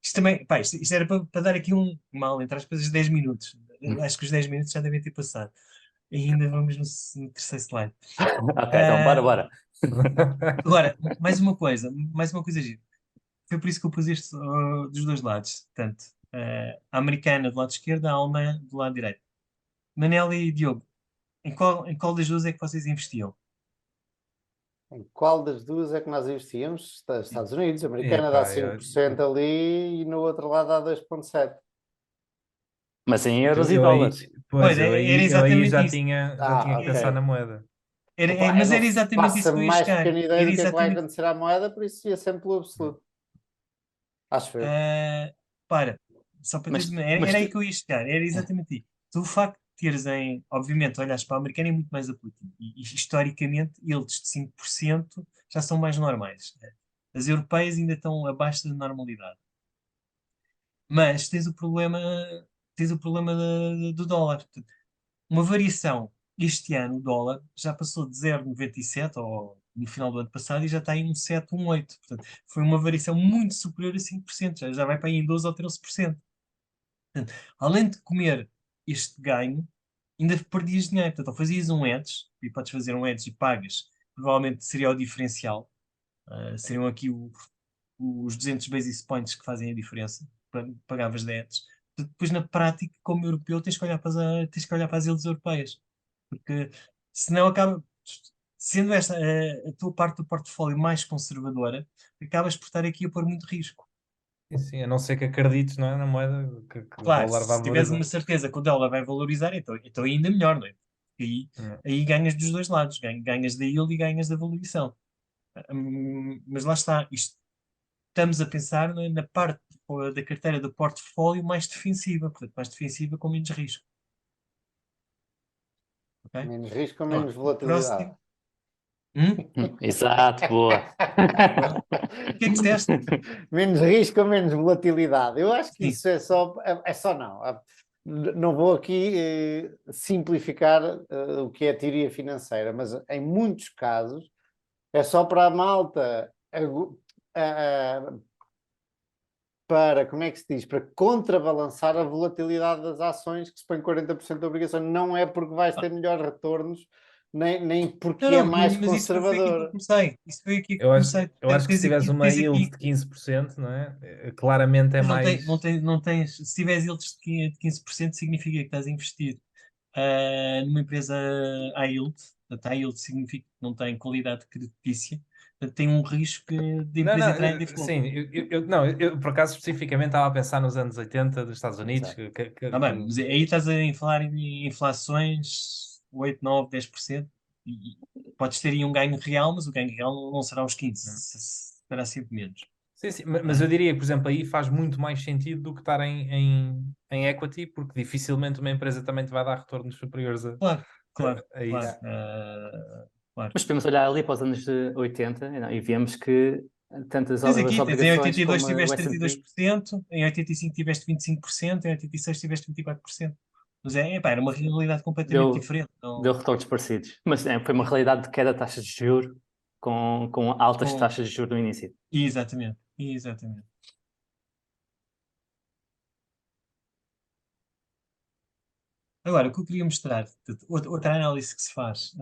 isto também, pá, isto era para dar aqui mal, entre aspas, os 10 minutos. Eu acho que os 10 minutos já devem ter passado. E ainda vamos no terceiro slide. Ok, então bora, Ah, bora. Agora, mais uma coisa gira. Foi por isso que eu pus isto dos dois lados. Portanto, a americana do lado esquerdo, a alemã do lado direito. Manela e Diogo, em qual das duas é que vocês investiam? Em qual das duas é que nós investíamos? Estados Unidos, a americana dá Epá, 5% ali e no outro lado dá 2,7%. Mas em euros e eu aí, dólares. Pois, pois, era eu aí exatamente isso. já tinha que pensar Ok. na moeda. Opa, eu Mas não era exatamente faço isso a que eu ia mais chegar. pequena ideia Era do que é que vai exatamente. acontecer à moeda, por isso ia sempre pelo absoluto. Acho eu. ah, para, só para Mas, teres era, mas era aí que eu ia chegar, era exatamente aí. Tu, o facto de teres obviamente, olhas para o americano é muito mais apelativo. E historicamente, eles de 5% já são mais normais. As europeias ainda estão abaixo da normalidade. Mas tens o problema do dólar. Portanto, uma variação este ano, o dólar já passou de 0,97 ou no final do ano passado e já está em 1,7, 1,8. Portanto, foi uma variação muito superior a 5%, já vai para aí em 12 ou 13%. Portanto, além de comer este ganho, ainda perdias dinheiro. Portanto, ou fazias um hedge, e podes fazer um hedge e pagas, provavelmente seria o diferencial. Seriam aqui os 200 basis points que fazem a diferença. Pagavas de hedge. Depois, na prática, como europeu, tens que olhar para as ilhas europeias. Porque senão acaba, sendo esta a tua parte do portfólio mais conservadora, acabas por estar aqui a pôr muito risco. Sim, a não ser que acredites, não é, na moeda que o Claro, dólar vai se tiveres valorizar. uma certeza que o dólar vai valorizar, então ainda melhor, não é? Aí, Não. aí ganhas dos dois lados, ganhas da yield e ganhas da valorização. Mas lá está, estamos a pensar na parte da carteira do portfólio mais defensiva, portanto, mais defensiva com menos risco. Ok? Menos risco, Agora, menos o volatilidade. próximo. Hum? Exato, boa. Pronto. O que é que disseste? Menos risco, menos volatilidade. Eu acho que Sim. isso é só não. Não vou aqui simplificar o que é a teoria financeira, mas em muitos casos é só para a malta para, como é que se diz? Para contrabalançar a volatilidade das ações que se põe 40% da obrigação. Não é porque vais ter melhores retornos, nem Não, porque é não, mas, mais mas isso foi aqui que eu conservador. comecei. Isso foi aqui que eu comecei. Eu acho que se Tens tiveres aqui, uma tens yield aqui. de 15%, não é? Claramente é Mas não mais. tens, se tiveres yields de 15%, significa que estás a investir numa empresa high yield. Portanto, high yield significa que não tem qualidade creditícia. Portanto, tem um risco de Não, empresa não, entrar em default. sim, não, eu por acaso especificamente estava a pensar nos anos 80 dos Estados Unidos, Exato. Ah, bem, mas aí estás a falar em inflações 8, 9, 10%. E podes ter aí um ganho real, mas o ganho real não será os 15%, será sempre menos. sim, sim, mas eu diria que, por exemplo, aí faz muito mais sentido do que estar em equity, porque dificilmente uma empresa também te vai dar retornos superiores Claro, claro, a claro. isso. Claro. Mas podemos olhar ali para os anos de 80 e vemos que tanto as Tens em obrigações 82 como o tiveste S&P 32%, em 85 tiveste 25%, em 86 tiveste 24%. Mas epá, era uma realidade completamente deu, diferente. deu retornos parecidos. Mas foi uma realidade de queda de taxas de juros com altas Com- taxas de juros no início. Exatamente, exatamente. Agora, o que eu queria mostrar, portanto, outra análise que se faz.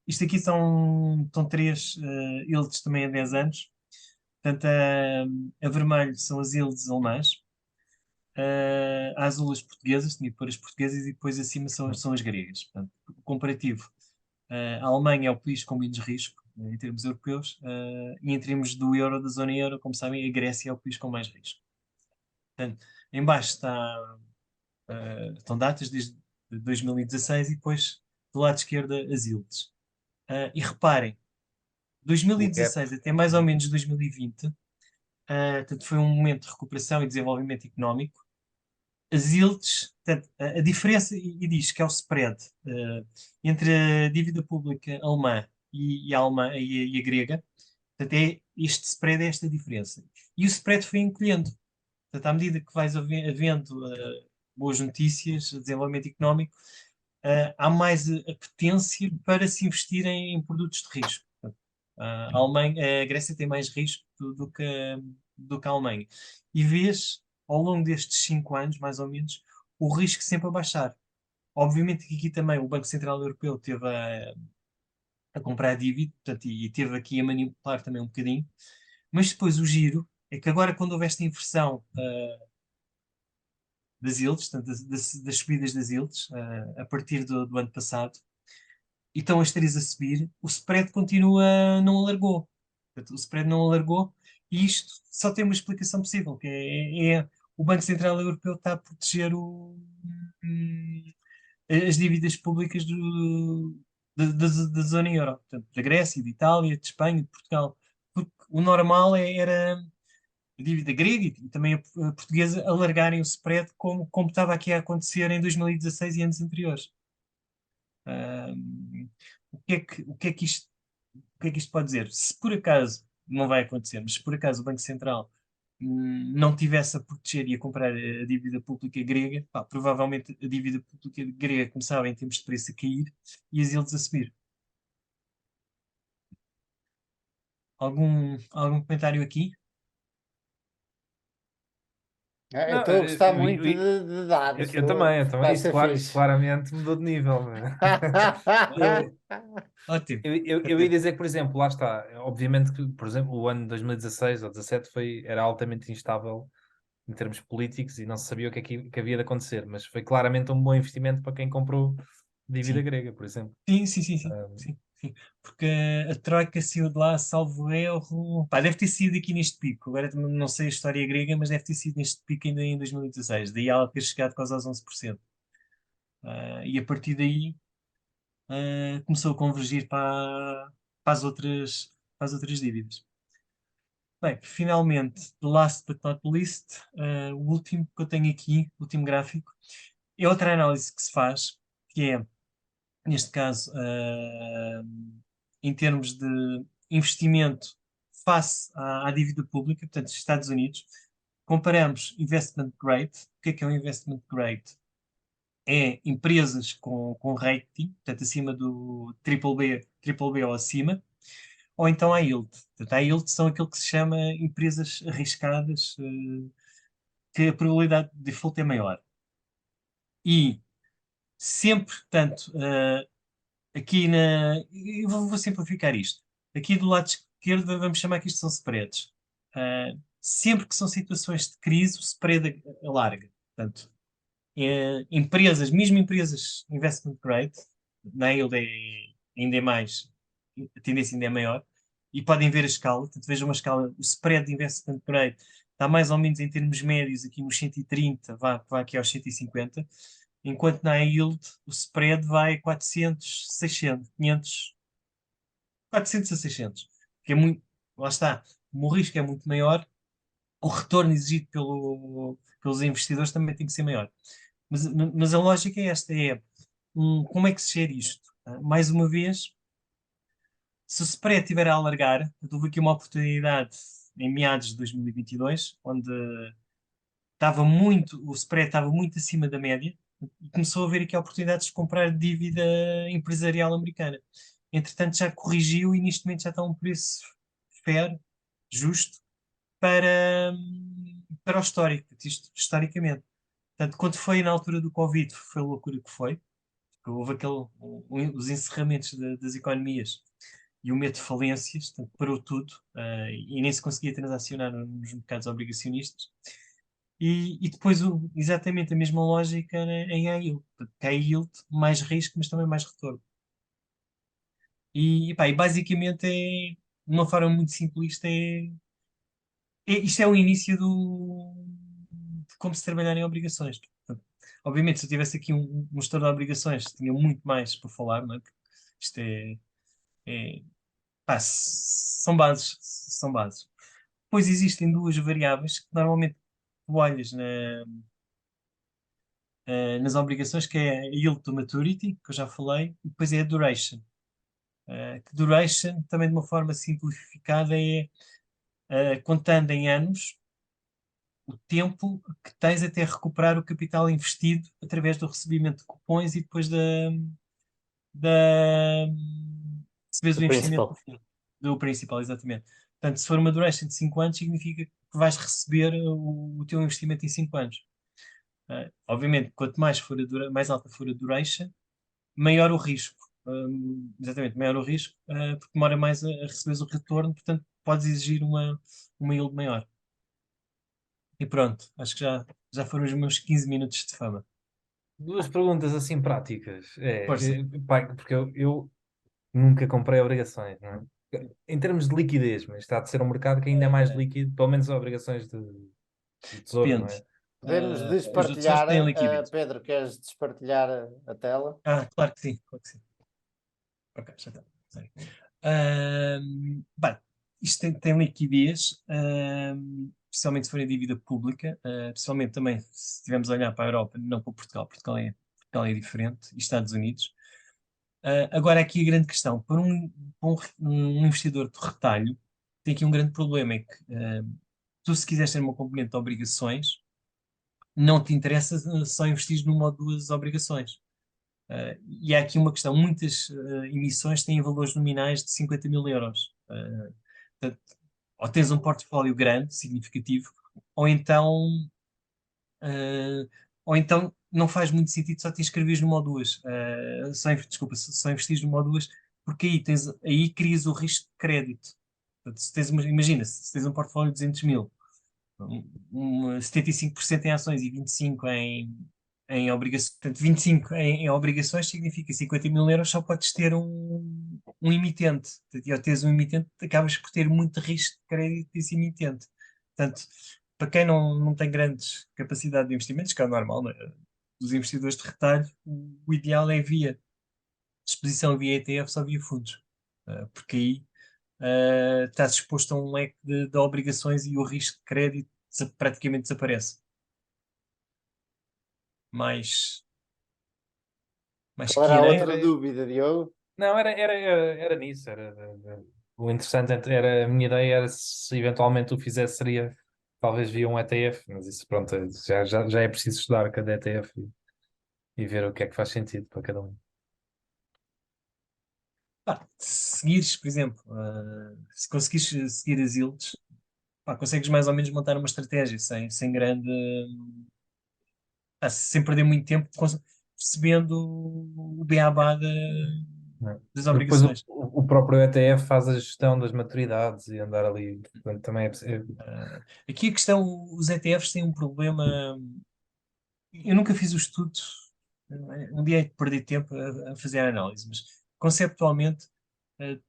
Isto aqui são três yields também a 10 anos. Portanto, a vermelho são as yields alemãs, a azul as portuguesas, tinha que pôr as portuguesas e depois acima são as gregas. Portanto, o comparativo, a Alemanha é o país com menos risco em termos europeus, e em termos do euro, da zona euro, como sabem, a Grécia é o país com mais risco. Portanto, em baixo estão datas desde 2016 e depois do lado esquerdo as yields. E reparem, O gap. 2016 até mais ou menos 2020, portanto, foi um momento de recuperação e desenvolvimento económico. As yields, portanto, a diferença, e diz que é o spread entre a dívida pública alemã e a grega, portanto, este spread é esta diferença. E o spread foi encolhendo. Portanto, à medida que vais havendo boas notícias, desenvolvimento económico, há mais apetência para se investir em produtos de risco. Portanto, a Grécia tem mais risco do que a Alemanha. E vês, ao longo destes 5 anos, mais ou menos, o risco sempre a baixar. Obviamente que aqui também o Banco Central Europeu teve a comprar dívida, portanto, e teve aqui a manipular também um bocadinho, mas depois o giro é que agora, quando houve esta inversão das yields, portanto, das subidas das yields, a partir do ano passado, e estão as três a subir, o spread continua, não alargou. Portanto, o spread não alargou, e isto só tem uma explicação possível, que é o Banco Central Europeu está a proteger as dívidas públicas da zona euro, portanto, da Grécia, de Itália, de Espanha, de Portugal. Porque o normal era a dívida grega e também a portuguesa alargarem o spread como estava aqui a acontecer em 2016 e anos anteriores. O que é que isto pode dizer? Se por acaso, não vai acontecer, mas se por acaso o Banco Central não tivesse a proteger e a comprar a dívida pública grega, pá, provavelmente a dívida pública grega começava em termos de preço a cair e as yields a subir. Algum comentário aqui? Eu Não, estou a gostar muito de dados. eu também, eu também. Vai Isto, ser isto fixe. claramente mudou de nível, né? Eu, Ótimo. eu ia dizer que, por exemplo, lá está. Obviamente que, por exemplo, o ano de 2016 ou 2017 era altamente instável em termos políticos e não se sabia o que havia de acontecer, mas foi claramente um bom investimento para quem comprou dívida Sim. grega, por exemplo. Sim, sim, sim, sim, sim, sim. Porque a Troika saiu de lá, salvo erro. Pá, deve ter sido aqui neste pico. Agora também não sei a história grega, mas deve ter sido neste pico ainda em 2016. Daí ela ter chegado quase aos 11%. E a partir daí começou a convergir para as outras dívidas. Bem, finalmente, the last but not least, o último que eu tenho aqui, o último gráfico, é outra análise que se faz, que é, neste caso, em termos de investimento face à dívida pública, portanto, Estados Unidos, comparamos investment grade. O que é um investment grade? É empresas com rating, portanto, acima do triple B ou acima, ou então a yield. Portanto, a yield são aquilo que se chama empresas arriscadas, que a probabilidade de default é maior. E sempre, portanto, aqui eu vou simplificar isto. Aqui do lado esquerdo vamos chamar que isto são spreads. Sempre que são situações de crise, o spread alarga. Portanto, empresas, mesmo empresas investment grade, na yield ainda é mais, a tendência ainda é maior, e podem ver a escala, portanto, vejam uma escala, o spread de investment grade está mais ou menos em termos médios aqui nos 130, vai aqui aos 150, enquanto na yield o spread vai a 400, 600, 500, 400 a 600, que é muito, lá está, o risco é muito maior, o retorno exigido pelos investidores também tem que ser maior. Mas a lógica é esta, como é que se gera isto? Mais uma vez, se o spread estiver a alargar, houve aqui uma oportunidade em meados de 2022, onde o spread estava muito acima da média, e começou a haver aqui oportunidades de comprar dívida empresarial americana. Entretanto, já corrigiu e neste momento já está a um preço fair, justo, para o histórico, isto historicamente. Portanto, quando foi na altura do Covid, foi a loucura que foi. Houve os encerramentos das economias e o medo de falências, portanto, parou tudo, e nem se conseguia transacionar nos mercados obrigacionistas. E depois exatamente a mesma lógica, né, em high yield. Portanto, high yield, mais risco, mas também mais retorno. E basicamente de uma forma muito simplista, isto é o início de como se trabalhar em obrigações. Portanto, obviamente, se eu tivesse aqui um gestor de obrigações, tinha muito mais para falar, não é? Porque isto pá, são bases, são bases. Depois existem duas variáveis que normalmente tu olhas nas obrigações, que é a yield to maturity, que eu já falei, e depois é a duration. Que duration, também de uma forma simplificada, contando em anos, o tempo que tens até recuperar o capital investido através do recebimento de cupons e depois da receberes O o investimento principal. no fim, do principal, exatamente. Portanto, se for uma duration de 5 anos, significa que vais receber o teu investimento em 5 anos. Obviamente, quanto mais mais alta for a duration, maior o risco. Exatamente, maior o risco, porque demora mais a receberes o retorno, portanto, podes exigir uma yield maior. E pronto, acho que já foram os meus 15 minutos de fama. Duas perguntas assim práticas. Força. Pá, porque eu nunca comprei obrigações, não é? Em termos de liquidez, mas está a ser um mercado que ainda é mais líquido, pelo menos obrigações de tesouro, não é? Depende. Podemos Os outros sons despartilhar. têm liquidez. Pedro, queres despartilhar a tela? Claro que sim, claro que sim. Ok, já está. Bem, isto tem liquidez. especialmente se forem dívida pública, principalmente também se estivermos a olhar para a Europa, não para Portugal, Portugal é diferente, e Estados Unidos. Agora aqui a grande questão, para um investidor de retalho, tem aqui um grande problema, é que tu se quiseres ter uma componente de obrigações, não te interessa só investir numa ou duas obrigações. E há aqui uma questão, muitas emissões têm valores nominais de 50 mil euros. Portanto, ou tens um portfólio grande, significativo, ou então, uh, ou então não faz muito sentido só te inscreveres numa ou duas. Só investires numa ou duas, porque aí crias o risco de crédito. Portanto, imagina, se tens um portfólio de 200 mil, 75% em ações e 25% em obrigações. Portanto, 25% em obrigações significa 50 mil euros, só podes ter um emitente. Portanto, e ao teres um emitente, acabas por ter muito risco de crédito desse emitente. Portanto, para quem não tem grandes capacidade de investimentos, que é normal, né? Dos investidores de retalho, o ideal é via exposição via ETFs ou via fundos. Porque aí estás exposto a um leque de obrigações e o risco de crédito praticamente desaparece. Mais Qual era a Kira, outra dúvida, Diogo? Não, era nisso. O interessante era, a minha ideia era se eventualmente o fizesse seria talvez via um ETF, mas isso pronto, já é preciso estudar cada ETF e ver o que é que faz sentido para cada um. se seguires, por exemplo, se conseguires seguir as yields, consegues mais ou menos montar uma estratégia sem grande. Sem perder muito tempo, percebendo o beabá Não é? das Porque depois obrigações. o próprio ETF faz a gestão das maturidades e andar ali, portanto também Aqui a questão, os ETFs têm um problema. Eu nunca fiz o estudo, um dia é de perder tempo a fazer a análise, mas conceptualmente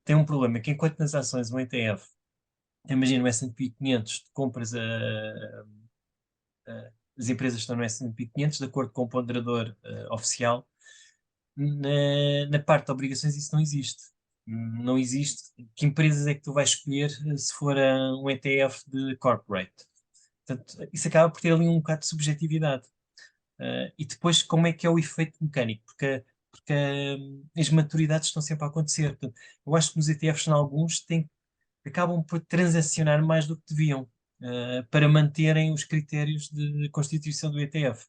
tem um problema, que enquanto nas ações um ETF, imagina o S&P 500, tu compras as empresas que estão no S&P 500 de acordo com o ponderador oficial. Na parte de obrigações isso não existe. Não existe. Que empresas é que tu vais escolher se for um ETF de corporate? Portanto, isso acaba por ter ali um bocado de subjetividade. E depois, como é que é o efeito mecânico? Porque as maturidades estão sempre a acontecer. Portanto, eu acho que nos ETFs, em alguns, acabam por transacionar mais do que deviam, para manterem os critérios de constituição do ETF.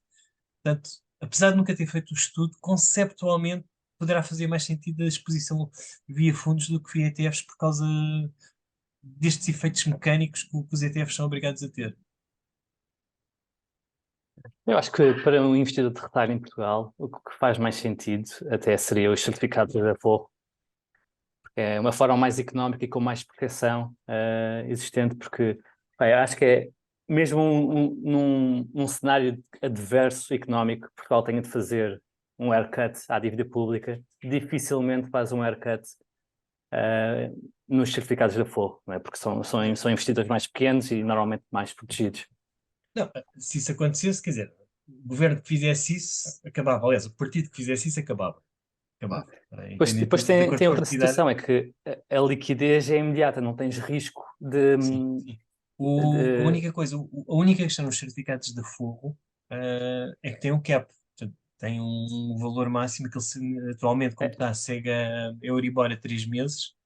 Portanto, apesar de nunca ter feito o estudo, conceptualmente poderá fazer mais sentido a exposição via fundos do que via ETFs por causa destes efeitos mecânicos que os ETFs são obrigados a ter. Eu acho que para um investidor de retalho em Portugal, o que faz mais sentido até seria os certificados da Forro. É uma forma mais económica e com mais proteção existente, porque eu acho que é mesmo num cenário adverso económico que Portugal tenha de fazer um haircut à dívida pública, dificilmente faz um haircut nos certificados da Forro, não é? Porque são investidores mais pequenos e normalmente mais protegidos. Não, se isso acontecesse, quer dizer, o governo que fizesse isso acabava. Aliás, o partido que fizesse isso acabava. Depois tem outra situação, é que a liquidez é imediata, não tens risco de... Sim. A única coisa, a única questão nos certificados de Forro é que tem um cap. Portanto, tem um valor máximo que atualmente, como está, segue a Euribor a 3 meses,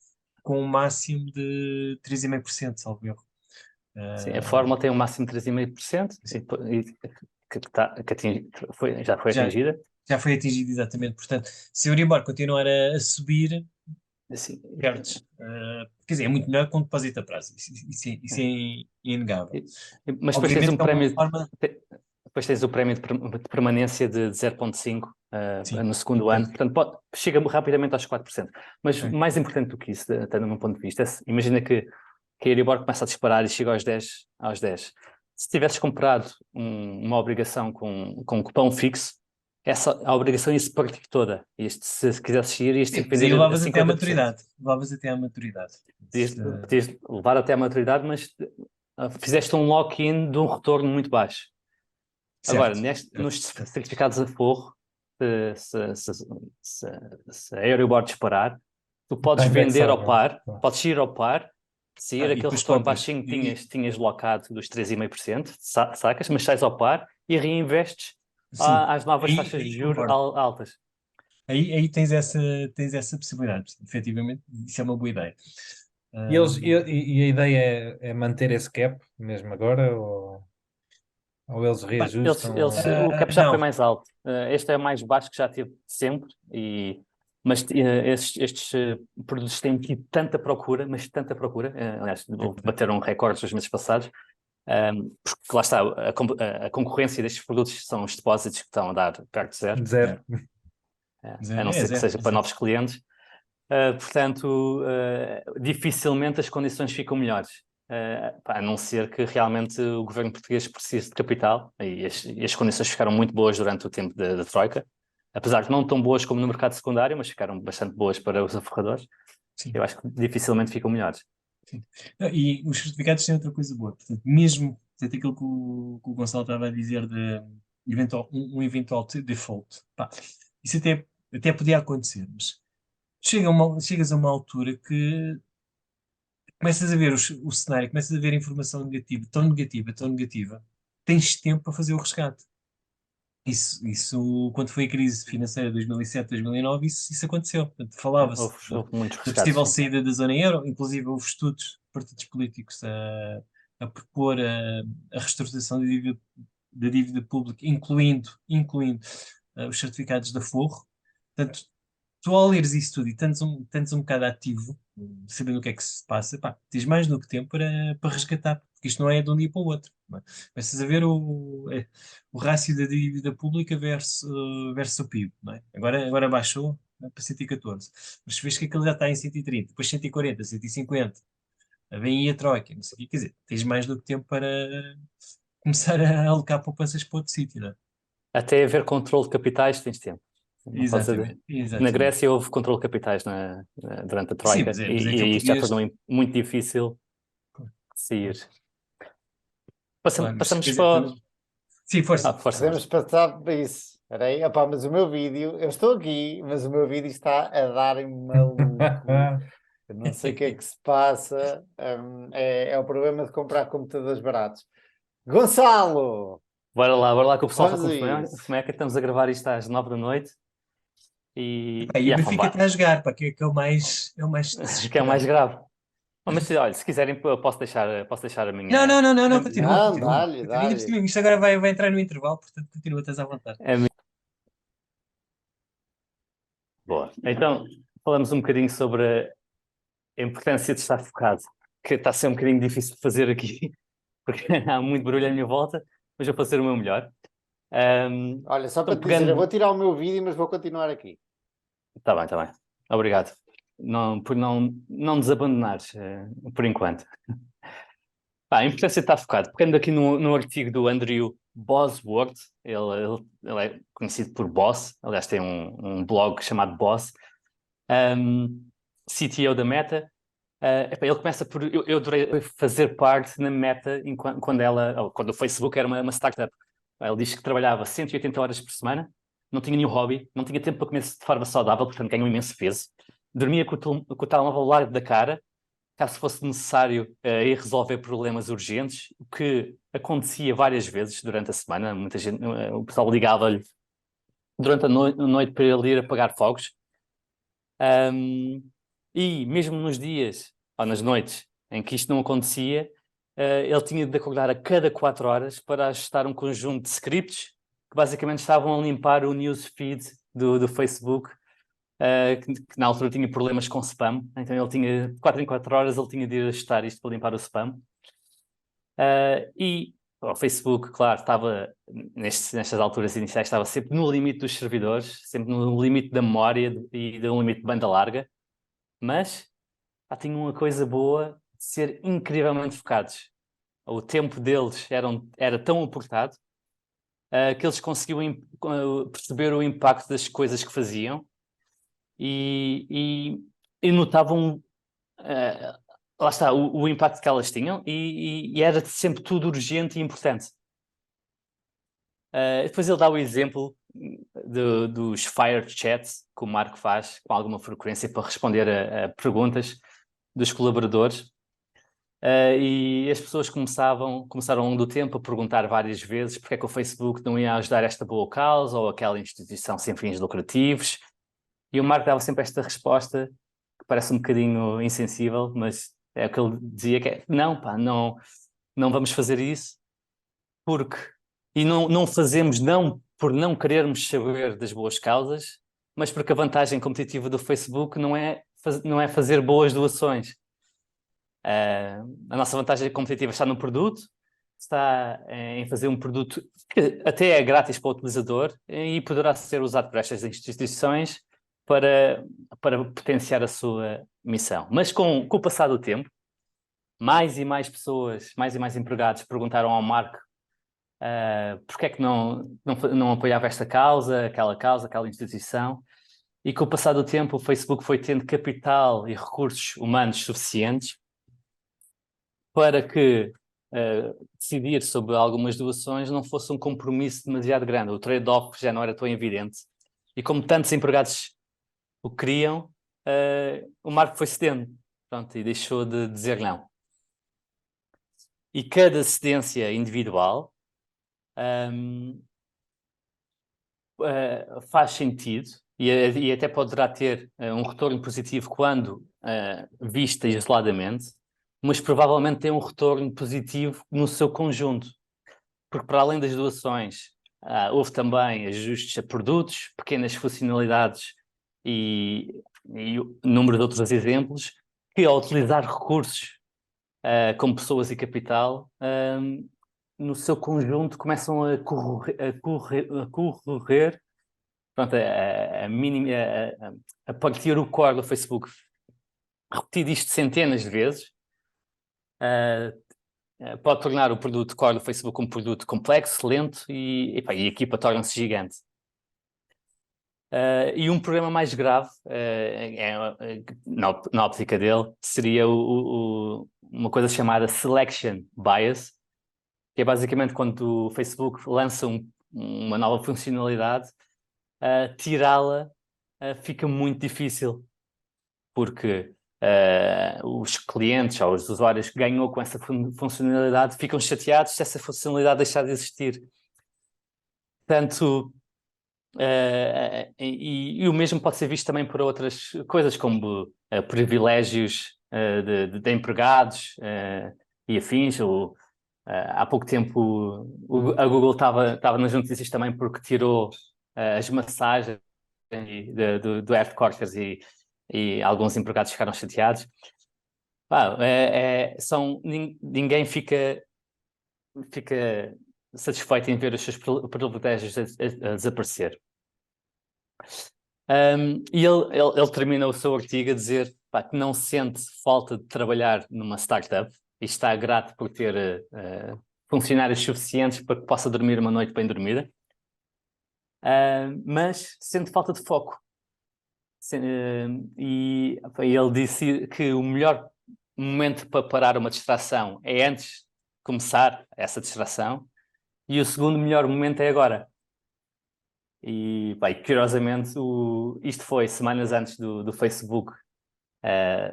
com um máximo de 3,5%, salvo erro. Sim, a fórmula tem um máximo de 3,5% já foi atingida. Já foi atingido, exatamente. Portanto, se o Euribor continuar a subir, Assim, perdes. Quer dizer, é muito melhor com depósito a prazo. Isso é inegável. Mas depois tens Obviamente um que é uma prémio, forma. depois tens o prémio de permanência de 0,5 Sim. no segundo ano. Portanto, chega rapidamente aos 4%. Mas É. mais importante do que isso, até no meu ponto de vista, imagina que a Euribor começa a disparar e chega aos 10. Se tivesses comprado uma obrigação com um cupom fixo, a obrigação ia se partir toda. Se quisesse ir, ias ter que Mas aí vender a levavas até à 50%. maturidade. Levavas até à maturidade. Podias levar até à maturidade, mas fizeste um lock-in de um retorno muito baixo. Agora, nos certificados a forro, se a Euribor disparar, tu podes Está vender indexado, ao par, não é? podes ir ao par Se e aquele depois retorno compras. baixinho tinhas locado dos 3,5%, sacas, mas sais ao par e reinvestes Sim, às novas aí, taxas de aí juros concordo. altas. Aí tens essa possibilidade. Efetivamente, isso é uma boa ideia. E, e a ideia é manter esse cap mesmo agora, ou eles Pá, reajustam? O cap já foi não, mais alto. Este é o mais baixo que já teve sempre, mas estes produtos têm tido tanta procura, mas tanta procura. Aliás, bateram recordes nos meses passados. Porque lá está, a concorrência destes produtos são os depósitos que estão a dar perto de zero, Zero. a não ser que seja para zero. novos clientes. Portanto, dificilmente as condições ficam melhores, a não ser que realmente o governo português precise de capital, e as condições ficaram muito boas durante o tempo da Troika, apesar de não tão boas como no mercado secundário, mas ficaram bastante boas para os aforradores. Sim, Eu acho que dificilmente ficam melhores. sim. E os certificados têm outra coisa boa. Portanto, mesmo portanto, aquilo que o Gonçalo estava a dizer de um eventual default, pá, isso até podia acontecer, mas chegas a uma altura que começas a ver o cenário, começas a ver informação negativa, tão negativa, tens tempo para fazer o resgate. Isso, quando foi a crise financeira de 2007, 2009, isso aconteceu. Portanto, falava-se Houve muitos da resgates, possível sim. saída da zona euro, inclusive houve estudos de partidos políticos a propor a reestruturação da dívida pública, incluindo os certificados de aforro. Portanto, tu ao leres isso tudo e tantos um bocado ativo, sabendo o que é que se passa, pá, tens mais do que tempo para resgatar, porque isto não é de um dia para o outro. Não é? Começas a ver o rácio da dívida pública versus o PIB. Não é? Agora baixou, né, para 114. Mas se vês que aquilo já está em 130, depois 140, 150, vem aí a troca, não sei o quê. Quer dizer, tens mais do que tempo para começar a alocar poupanças para outro sítio. Não é? Até haver controle de capitais tens tempo. Não podes Exatamente, Na exatamente. Grécia houve controle de capitais durante a Sim, Troika mas é e aquele isto já português. tornou muito difícil de sair. Claro, mas quer Passamos dizer, para... sim, força. Força. Podemos passar para isso. Espera aí, opá, mas o meu vídeo, eu estou aqui, mas o meu vídeo está a dar em maluco. Eu não sei o que é que se passa. É o problema de comprar computadores baratos. Gonçalo, Ah, Bora lá que o pessoal está vamos com a fome. isso. Como é que estamos a gravar isto às 9 da noite Pá, e e o à fome, Benfica está a jogar, pá, que é o mais que é o mais desesperante. grave. Oh, mas olha, se quiserem, eu posso deixar a Não, minha, não, não, não, a, não, continua, Não, continua. dá-lhe, Continua. Ainda por dá-lhe. cima, isto agora vai entrar no intervalo, portanto continua, estás à vontade. a minha... Boa. Então, falamos um bocadinho sobre a importância de estar focado, que está a ser um bocadinho difícil de fazer aqui, porque há muito barulho à minha volta, mas vou fazer o meu melhor. Olha, só para Então, te dizer, eu vou pegando... tirar o meu vídeo, mas vou continuar aqui. Está bem, está bem. Obrigado. Por não nos abandonares, por enquanto. A importância de estar focado. Pegando aqui no artigo do Andrew Bosworth, ele é conhecido por Boss, aliás tem um blog chamado Boss, CTO da Meta. Ele começa por... Eu adorei fazer parte na Meta quando o Facebook era uma startup. Ele diz que trabalhava 180 horas por semana, não tinha nenhum hobby, não tinha tempo para comer de forma saudável, portanto ganhou imenso peso. Dormia com o telemóvel ao lado da cara, caso fosse necessário ir resolver problemas urgentes, o que acontecia várias vezes durante a semana. Muita gente, o pessoal ligava-lhe durante a noite para ele ir apagar fogos. E mesmo nos dias ou nas noites em que isto não acontecia, ele tinha de acordar a cada 4 horas para ajustar um conjunto de scripts que basicamente estavam a limpar o newsfeed do Facebook, que na altura tinha problemas com spam, então ele tinha, de 4 em 4 horas, ele tinha de ir ajustar isto para limpar o spam. E o Facebook, claro, estava nestas alturas iniciais, estava sempre no limite dos servidores, sempre no limite da memória e no limite de banda larga, mas tinha uma coisa boa de ser incrivelmente focados. O tempo deles era tão apertado que eles conseguiam perceber o impacto das coisas que faziam e notavam, lá está, o impacto que elas tinham e era sempre tudo urgente e importante. Depois ele dá o exemplo dos fire chats que o Marco faz com alguma frequência para responder a perguntas dos colaboradores. E as pessoas começaram ao longo do tempo a perguntar várias vezes porque é que o Facebook não ia ajudar esta boa causa ou aquela instituição sem fins lucrativos. E o Mark dava sempre esta resposta, que parece um bocadinho insensível, mas é o que ele dizia, que é, não, pá, não vamos fazer isso, porque... E não fazemos não por não querermos saber das boas causas, mas porque a vantagem competitiva do Facebook não é fazer boas doações. A nossa vantagem competitiva está no produto, está em fazer um produto que até é grátis para o utilizador e poderá ser usado por estas instituições para potenciar a sua missão. Mas com o passar do tempo, mais e mais pessoas, mais e mais empregados perguntaram ao Mark porque é que não apoiava esta causa, aquela instituição, e com o passar do tempo o Facebook foi tendo capital e recursos humanos suficientes para que decidir sobre algumas doações não fosse um compromisso demasiado grande. O trade-off já não era tão evidente. E como tantos empregados o queriam, o Mark foi cedendo. Pronto, e deixou de dizer não. E cada cedência individual faz sentido e até poderá ter um retorno positivo quando vista isoladamente, mas provavelmente tem um retorno positivo no seu conjunto, porque para além das doações houve também ajustes a produtos, pequenas funcionalidades e o número de outros exemplos que ao utilizar recursos como pessoas e capital no seu conjunto começam a correr pronto, a partir o core do Facebook. Repetido isto centenas de vezes, pode tornar o produto core do Facebook um produto complexo, lento e a equipa torna-se gigante. E um problema mais grave, na óptica dele, seria uma coisa chamada selection bias, que é basicamente quando o Facebook lança uma nova funcionalidade, tirá-la fica muito difícil, porque os clientes ou os usuários que ganham com essa funcionalidade ficam chateados se essa funcionalidade deixar de existir. Portanto, e o mesmo pode ser visto também por outras coisas, como privilégios de empregados e afins. Há pouco tempo a Google estava nas notícias também porque tirou as massagens do headquarters e alguns empregados ficaram chateados. Ninguém fica satisfeito em ver os seus privilégios a desaparecer. E ele termina o seu artigo a dizer que não sente falta de trabalhar numa startup e está grato por ter funcionários suficientes para que possa dormir uma noite bem dormida, mas sente falta de foco. E ele disse que o melhor momento para parar uma distração é antes de começar essa distração e o segundo melhor momento é agora. E, curiosamente, isto foi semanas antes do Facebook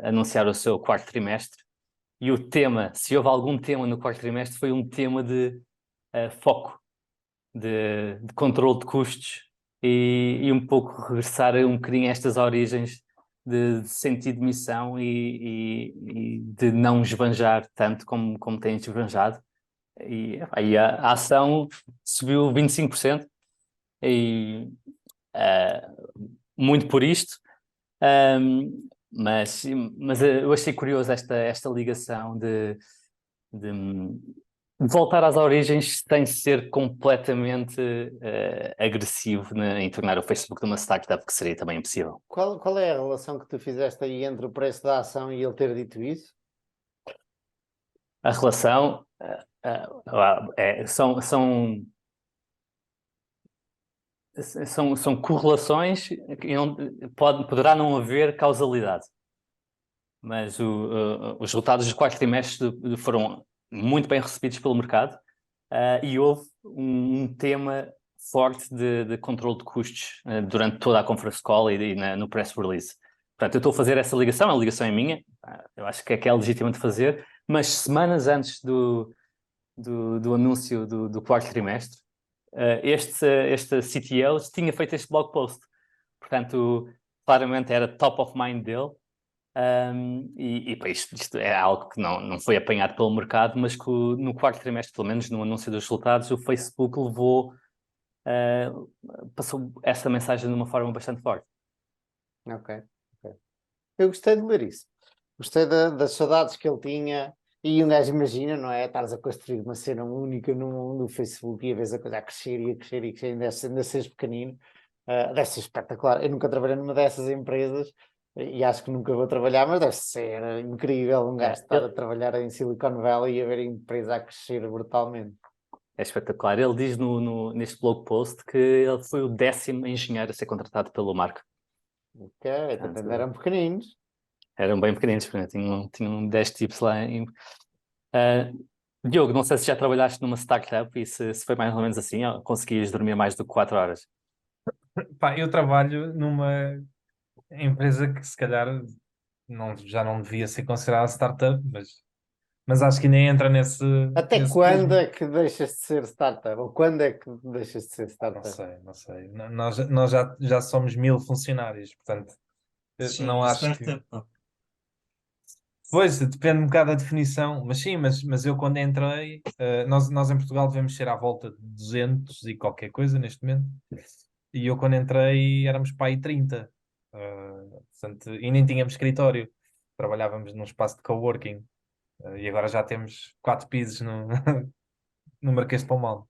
anunciar o seu quarto trimestre. E o tema, se houve algum tema no quarto trimestre, foi um tema de foco, de controle de custos e um pouco regressar um bocadinho a estas origens de sentido de missão e de não esbanjar tanto como têm esbanjado. E a ação subiu 25% e muito por isto. Mas eu achei curioso esta ligação de voltar às origens sem ser completamente agressivo em tornar o Facebook de uma startup, que seria também impossível. Qual é a relação que tu fizeste aí entre o preço da ação e ele ter dito isso? A relação são correlações que poderá não haver causalidade, mas os resultados dos quartos trimestres foram muito bem recebidos pelo mercado e houve um tema forte de controle de custos durante toda a conference call e no press release. Portanto, eu estou a fazer essa ligação, a ligação é minha, eu acho que é legítimo de fazer, mas semanas antes do anúncio do quarto trimestre, este CTO tinha feito este blog post. Portanto, claramente era top of mind dele. Pá, isto é algo que não foi apanhado pelo mercado, mas que no quarto trimestre, pelo menos no anúncio dos resultados, o Facebook passou essa mensagem de uma forma bastante forte. Ok. Eu gostei de ler isso. Gostei das saudades que ele tinha. E um gajo imagina, não é? Estares a construir uma cena única no Facebook e a vez a coisa a crescer e a crescer e a crescer, ainda seres pequenino. Deve ser espetacular. Eu nunca trabalhei numa dessas empresas e acho que nunca vou trabalhar, mas deve ser incrível um gajo estar a trabalhar em Silicon Valley e a ver a empresa a crescer brutalmente. É espetacular. Ele diz neste blog post que ele foi o 10º engenheiro a ser contratado pelo Mark. Ok, então eram pequeninos. Eram bem pequeninos, tinham 10 tipos lá. Diogo, não sei se já trabalhaste numa startup e se foi mais ou menos assim, ou conseguias dormir mais do que 4 horas. Pá, eu trabalho numa empresa que se calhar já não devia ser considerada startup, mas acho que nem entra nesse Quando prisma. é que deixas de ser startup? Ou quando é que deixas de ser startup? Não sei. Nós já somos 1000 funcionários, portanto, não É acho que. startup, pá. Pois, depende um bocado da definição, mas sim, mas eu quando entrei, nós em Portugal devemos ser à volta de 200 e qualquer coisa neste momento, e eu quando entrei éramos para aí 30, portanto, e nem tínhamos escritório, trabalhávamos num espaço de coworking, e agora já temos 4 pisos no Marquês de Pombal.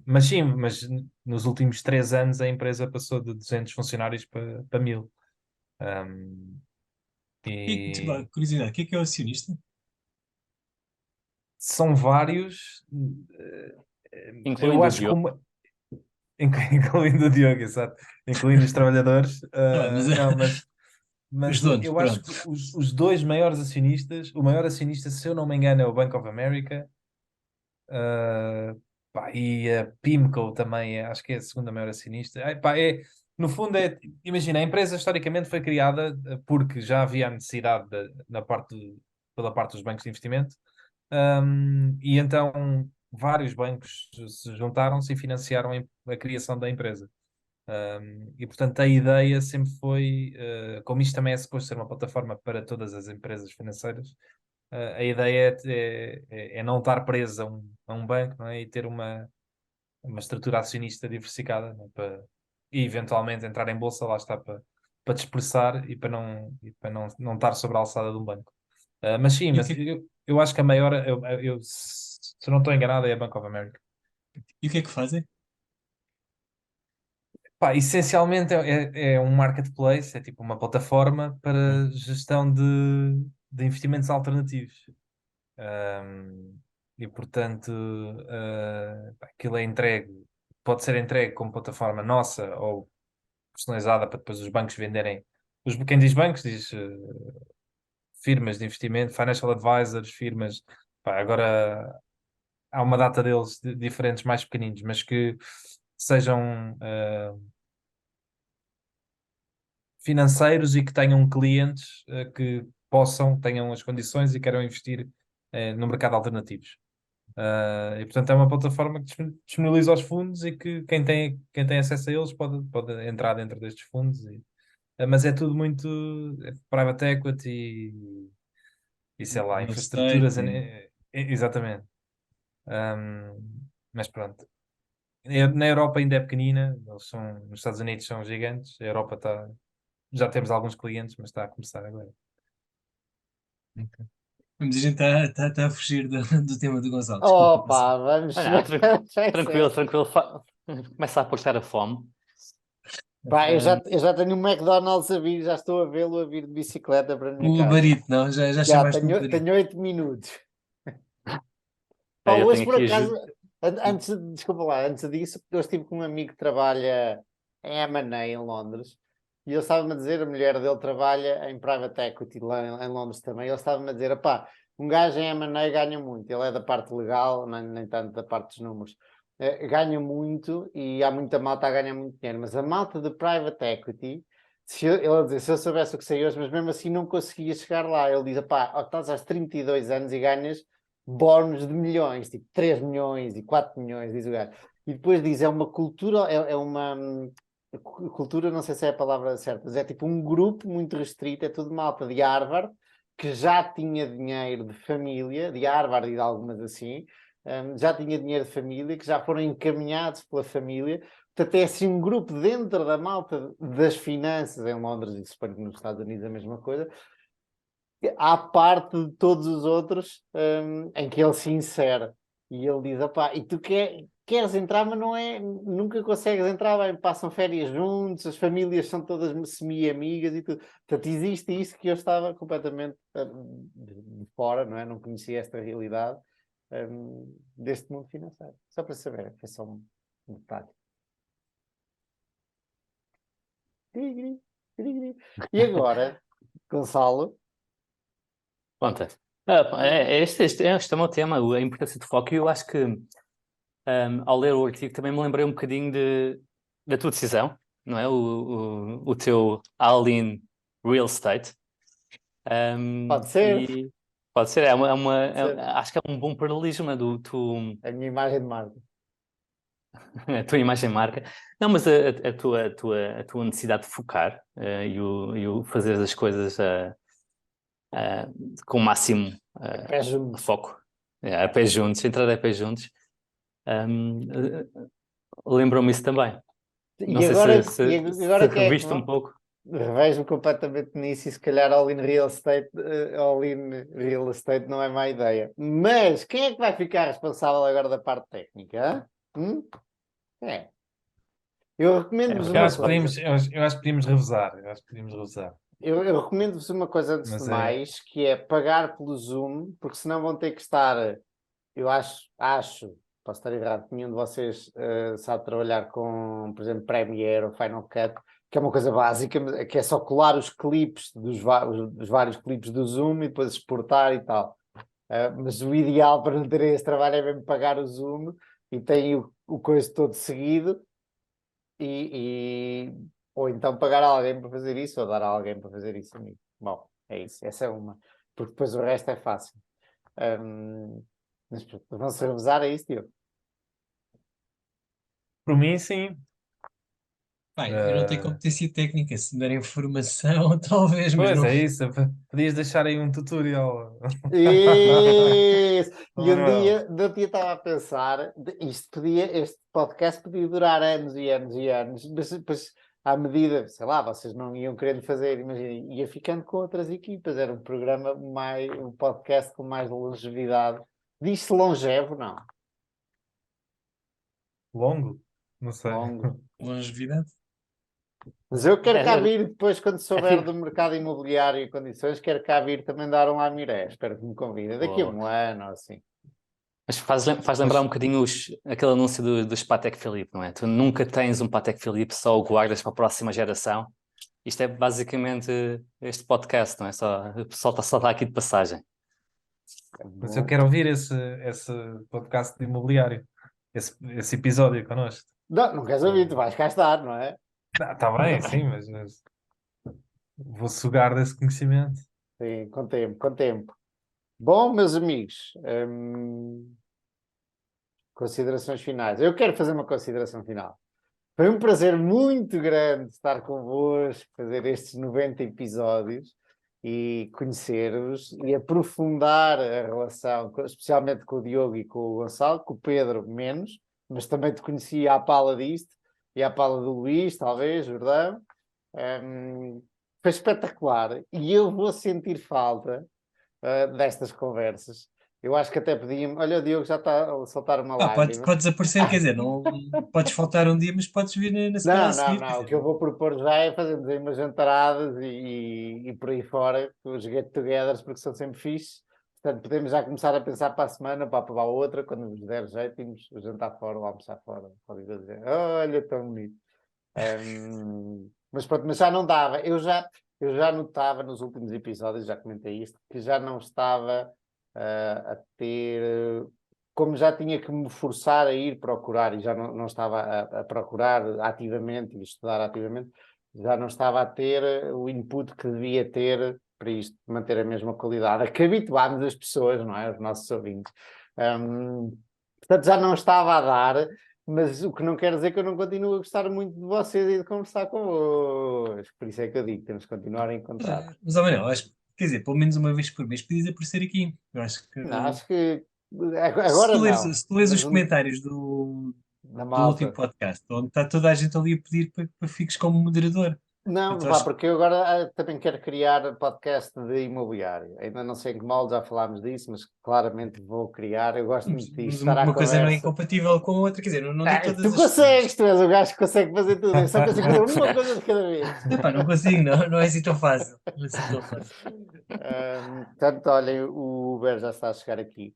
Mas sim, mas nos últimos 3 anos a empresa passou de 200 funcionários para 1000. Um, Pá, e curiosidade, o que é o acionista? são vários. Eu Incluindo o acho que Diogo. incluindo o Diogo, exato, incluindo os trabalhadores. Ah, mas Não, os mas donos, eu acho pronto. que os dois maiores acionistas, o maior acionista, se eu não me engano, é o Bank of America. Pá, e a PIMCO também, acho que é a segunda maior acionista. Pá, no fundo, imagina, a empresa historicamente foi criada porque já havia a necessidade pela parte dos bancos de investimento. E então vários bancos se juntaram-se e financiaram a criação da empresa. E portanto a ideia sempre foi, como isto também é suposto ser uma plataforma para todas as empresas financeiras, a ideia é não estar preso a um banco, não é? E ter uma estrutura acionista diversificada, não é? E eventualmente entrar em bolsa, lá está, para dispersar e para não estar sobre a alçada de um banco. Mas sim, E o mas que, eu acho que a maior, se não estou enganado, é a Bank of America. e o que é que fazem? Pá, essencialmente é um marketplace, é tipo uma plataforma para gestão de investimentos alternativos. Um, e portanto, aquilo é entregue, pode ser entregue como plataforma nossa ou personalizada para depois os bancos venderem. Quem diz bancos diz firmas de investimento, financial advisors, firmas. Pá, agora há uma data deles diferentes, mais pequeninos, mas que sejam financeiros e que tenham clientes que tenham as condições e queiram investir no mercado alternativos. E portanto é uma plataforma que disponibiliza os fundos e que quem tem acesso a eles pode entrar dentro destes fundos. Mas é tudo muito private equity e sei lá, Real estate. infraestruturas. Exatamente. Mas pronto. Na Europa ainda é pequenina, nos Estados Unidos são gigantes, a Europa já temos alguns clientes, mas está a começar agora. Mas a gente está a fugir do tema do Gonçalo. Desculpa, Opa, vamos. Olha, tranquilo. Começa a apostar a fome. Pá, eu já tenho um McDonald's a vir, já estou a vê-lo a vir de bicicleta para a minha O casa. Uber Eats, não? Já Já chamaste o Uber Eats. tenho 8 minutos. Pá, Eu hoje tenho por aqui acaso, desculpa lá, antes disso, eu estive com um amigo que trabalha em M&A em Londres e ele estava-me a dizer, a mulher dele trabalha em private equity lá em Londres também, ele estava-me a dizer, pá, um gajo em M&A ganha muito, ele é da parte legal, nem tanto da parte dos números, ganha muito e há muita malta a ganhar muito dinheiro, mas a malta de private equity, ele a dizer, se eu soubesse o que sei hoje, mas mesmo assim não conseguia chegar lá. Ele diz, pá, estás aos 32 anos e ganhas bónus de milhões, tipo 3 milhões e 4 milhões, diz o gajo. E depois diz, é uma cultura, é uma cultura, não sei se é a palavra certa, mas é tipo um grupo muito restrito, é tudo malta de Harvard, que já tinha dinheiro de família, de Harvard e de algumas assim, já tinha dinheiro de família, que já foram encaminhados pela família. Portanto, é assim um grupo dentro da malta das finanças em Londres, e suponho que nos Estados Unidos a mesma coisa, à parte de todos os outros, em que ele se insere. E ele diz, opá, e tu queres entrar, mas não é, nunca consegues entrar, bem, passam férias juntos, as famílias são todas semi-amigas e tudo. Portanto, existe isso que eu estava completamente de fora, não é? Não conhecia esta realidade deste mundo financeiro. Só para saber, foi só um detalhe. E agora, Gonçalo, Pronto. Este é o meu tema, a importância do foco. E eu acho que, ao ler o artigo, também me lembrei um bocadinho da tua decisão, não é? O teu all-in real estate. pode ser, E pode ser, pode ser acho que é um bom paralelismo, né, a minha imagem de marca. a tua imagem marca. Não, mas a tua necessidade de focar e o fazer as coisas com o máximo Pé juntos. foco, a pé juntos, entrar a pé juntos, lembrou-me isso também. Não E sei agora, se quem é que reviste um pouco. revejo-me completamente nisso e se calhar all in real estate não é má ideia. Mas quem é que vai ficar responsável agora da parte técnica? É. Eu recomendo-vos Eu uma acho que coisa. podíamos revezar. Eu acho que podíamos revezar. Eu recomendo-vos uma coisa antes de Mas mais, que é pagar pelo Zoom, porque senão vão ter que estar. Eu acho, posso estar errado, que nenhum de vocês sabe trabalhar com, por exemplo, Premiere ou Final Cut, que é uma coisa básica, que é só colar os clipes os vários clipes do Zoom e depois exportar e tal. Mas o ideal para não terem esse trabalho é mesmo pagar o Zoom e tem o coisa todo seguido ou então pagar alguém para fazer isso ou dar a alguém para fazer isso amigo. Bom, é isso, essa é uma. Porque depois o resto é fácil. Mas pronto, vão-se revezar a isso, Diogo. por mim, sim. Pá, eu não tenho competência técnica, se me derem formação, talvez, mas Pois não. é isso. Podias deixar aí um tutorial. Isso! E um Manuel. dia estava a pensar, este podcast podia durar anos e anos e anos, mas depois, à medida, sei lá, vocês não iam querendo fazer, imagina, ia ficando com outras equipas, era um podcast com mais longevidade. Diz-se longevo, não? Longo? Não sei. Longo. Longevidade. Mas eu quero cá É, vir depois, quando souber assim, do mercado imobiliário e condições, quero cá vir também dar um Lamiré. Espero que me convidem. Daqui a boa. um ano ou assim. Mas faz lembrar um bocadinho aquele anúncio dos Patek Philippe, não é? Tu nunca tens um Patek Philippe, só o guardas para a próxima geração. Isto é basicamente este podcast, não é? O pessoal só está aqui de passagem. É Mas eu bom. quero ouvir esse podcast de imobiliário. Esse episódio connosco. Não, não queres ouvir, tu vais cá estar, não é? Está bem, sim, mas vou sugar desse conhecimento. Sim, com tempo, com tempo. Bom, meus amigos, considerações finais. Eu quero fazer uma consideração final. Foi um prazer muito grande estar convosco, fazer estes 90 episódios e conhecer-vos e aprofundar a relação, especialmente com o Diogo e com o Gonçalo, com o Pedro menos, mas também te conheci à pala disto e à pala do Luís, talvez, Jordão. Foi espetacular e eu vou sentir falta destas conversas. Eu acho que até podíamos. Olha, o Diogo já está a soltar uma Ah, lágrima. podes aparecer, quer dizer, não podes faltar um dia, mas podes vir na semana a Não, não, seguir, quer não. O dizer, que eu vou propor já é fazermos aí umas jantaradas e por aí fora, os get-togethers, porque são sempre fixe. Portanto, podemos já começar a pensar para a semana, para a outra, quando nos der jeito, irmos jantar fora ou almoçar fora. Pode dizer, olha, tão bonito. Mas pronto, mas já não dava. Eu já notava nos últimos episódios, já comentei isto, que já não estava a ter. Como já tinha que me forçar a ir procurar e já não estava a procurar ativamente e estudar ativamente, já não estava a ter o input que devia ter para isto manter a mesma qualidade. A que habituámos as pessoas, não é? Os nossos ouvintes. Portanto, já não estava a dar, mas o que não quer dizer que eu não continuo a gostar muito de vocês e de conversar convosco. Por isso é que eu digo, temos que continuar a encontrar. Mas, ó, Manel, acho que, quer dizer, pelo menos uma vez por mês podias aparecer aqui. Eu acho que Não, acho que se agora tu leres, não, se tu leres mas os comentários do, na do último malta. podcast, onde está toda a gente ali a pedir para fiques como moderador. Não, Então, pá, acho porque eu agora também quero criar podcast de imobiliário. Ainda não sei em que molde, já falámos disso, mas claramente vou criar. Eu gosto muito disto, mas estar à uma coisa não é conversa. incompatível com a outra, quer dizer, não digo todas Tu as semanas. consegues, tu és o gajo que consegue fazer tudo. Eu só consigo fazer uma coisa de cada vez. Epá, não consigo, não é assim tão fácil. Não é assim tão fácil. Portanto, olhem, o Uber já está a chegar aqui.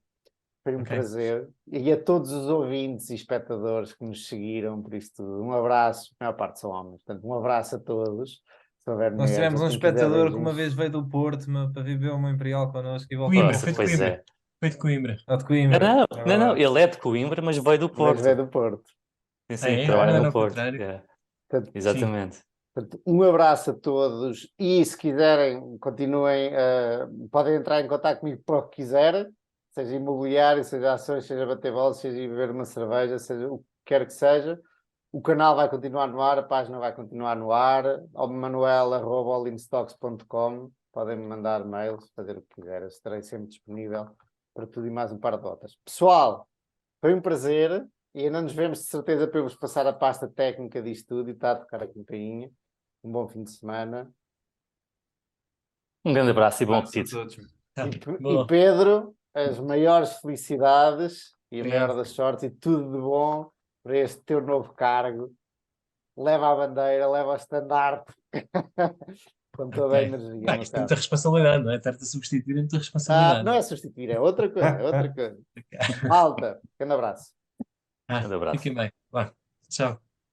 Foi um Ok. prazer. E a todos os ouvintes e espectadores que nos seguiram, por isto tudo, um abraço. A maior parte são homens, portanto, um abraço a todos. Se houver Nós mulheres, tivemos ou um quem quiser espectador que uma beijinhos. vez veio do Porto, meu, para viver uma Imperial connosco e voltou. Coimbra, Nossa, foi de pois Coimbra. é. Foi de Coimbra. Ou de Coimbra, Não, é não, verdade. ele é de Coimbra, mas veio do Mas veio Porto. do Porto. Sim, Ah, sim, é? trabalha Não no era o Porto. contrário. É, Portanto, exatamente. portanto, um abraço a todos e se quiserem, continuem, podem entrar em contato comigo para o que quiserem, seja imobiliário, seja ações, seja bater bola, seja ir beber uma cerveja, seja o que quer que seja. O canal vai continuar no ar, a página vai continuar no ar, ao manuel@allinstocks.com, podem me mandar mails, fazer o que quiserem, estarei sempre disponível para tudo e mais um par de botas. Pessoal, foi um prazer e ainda nos vemos de certeza para eu vos passar a pasta técnica disto tudo e está a tocar a campainha. Um bom fim de semana. Um grande abraço e bom Abraço a apetite. todos. Tá, E boa. Pedro, as maiores felicidades e a Obrigado. maior das sortes e tudo de bom para este teu novo cargo. Leva a bandeira, leva o estandarte com toda a Ok. energia, Bem, meu isto é caro. muita responsabilidade, não é? Estar-te a substituir é muita Ah, responsabilidade. não é substituir, é outra coisa, é outra coisa. Malta, grande abraço. Grande abraço. Fiquem bem. Vá. Tchau.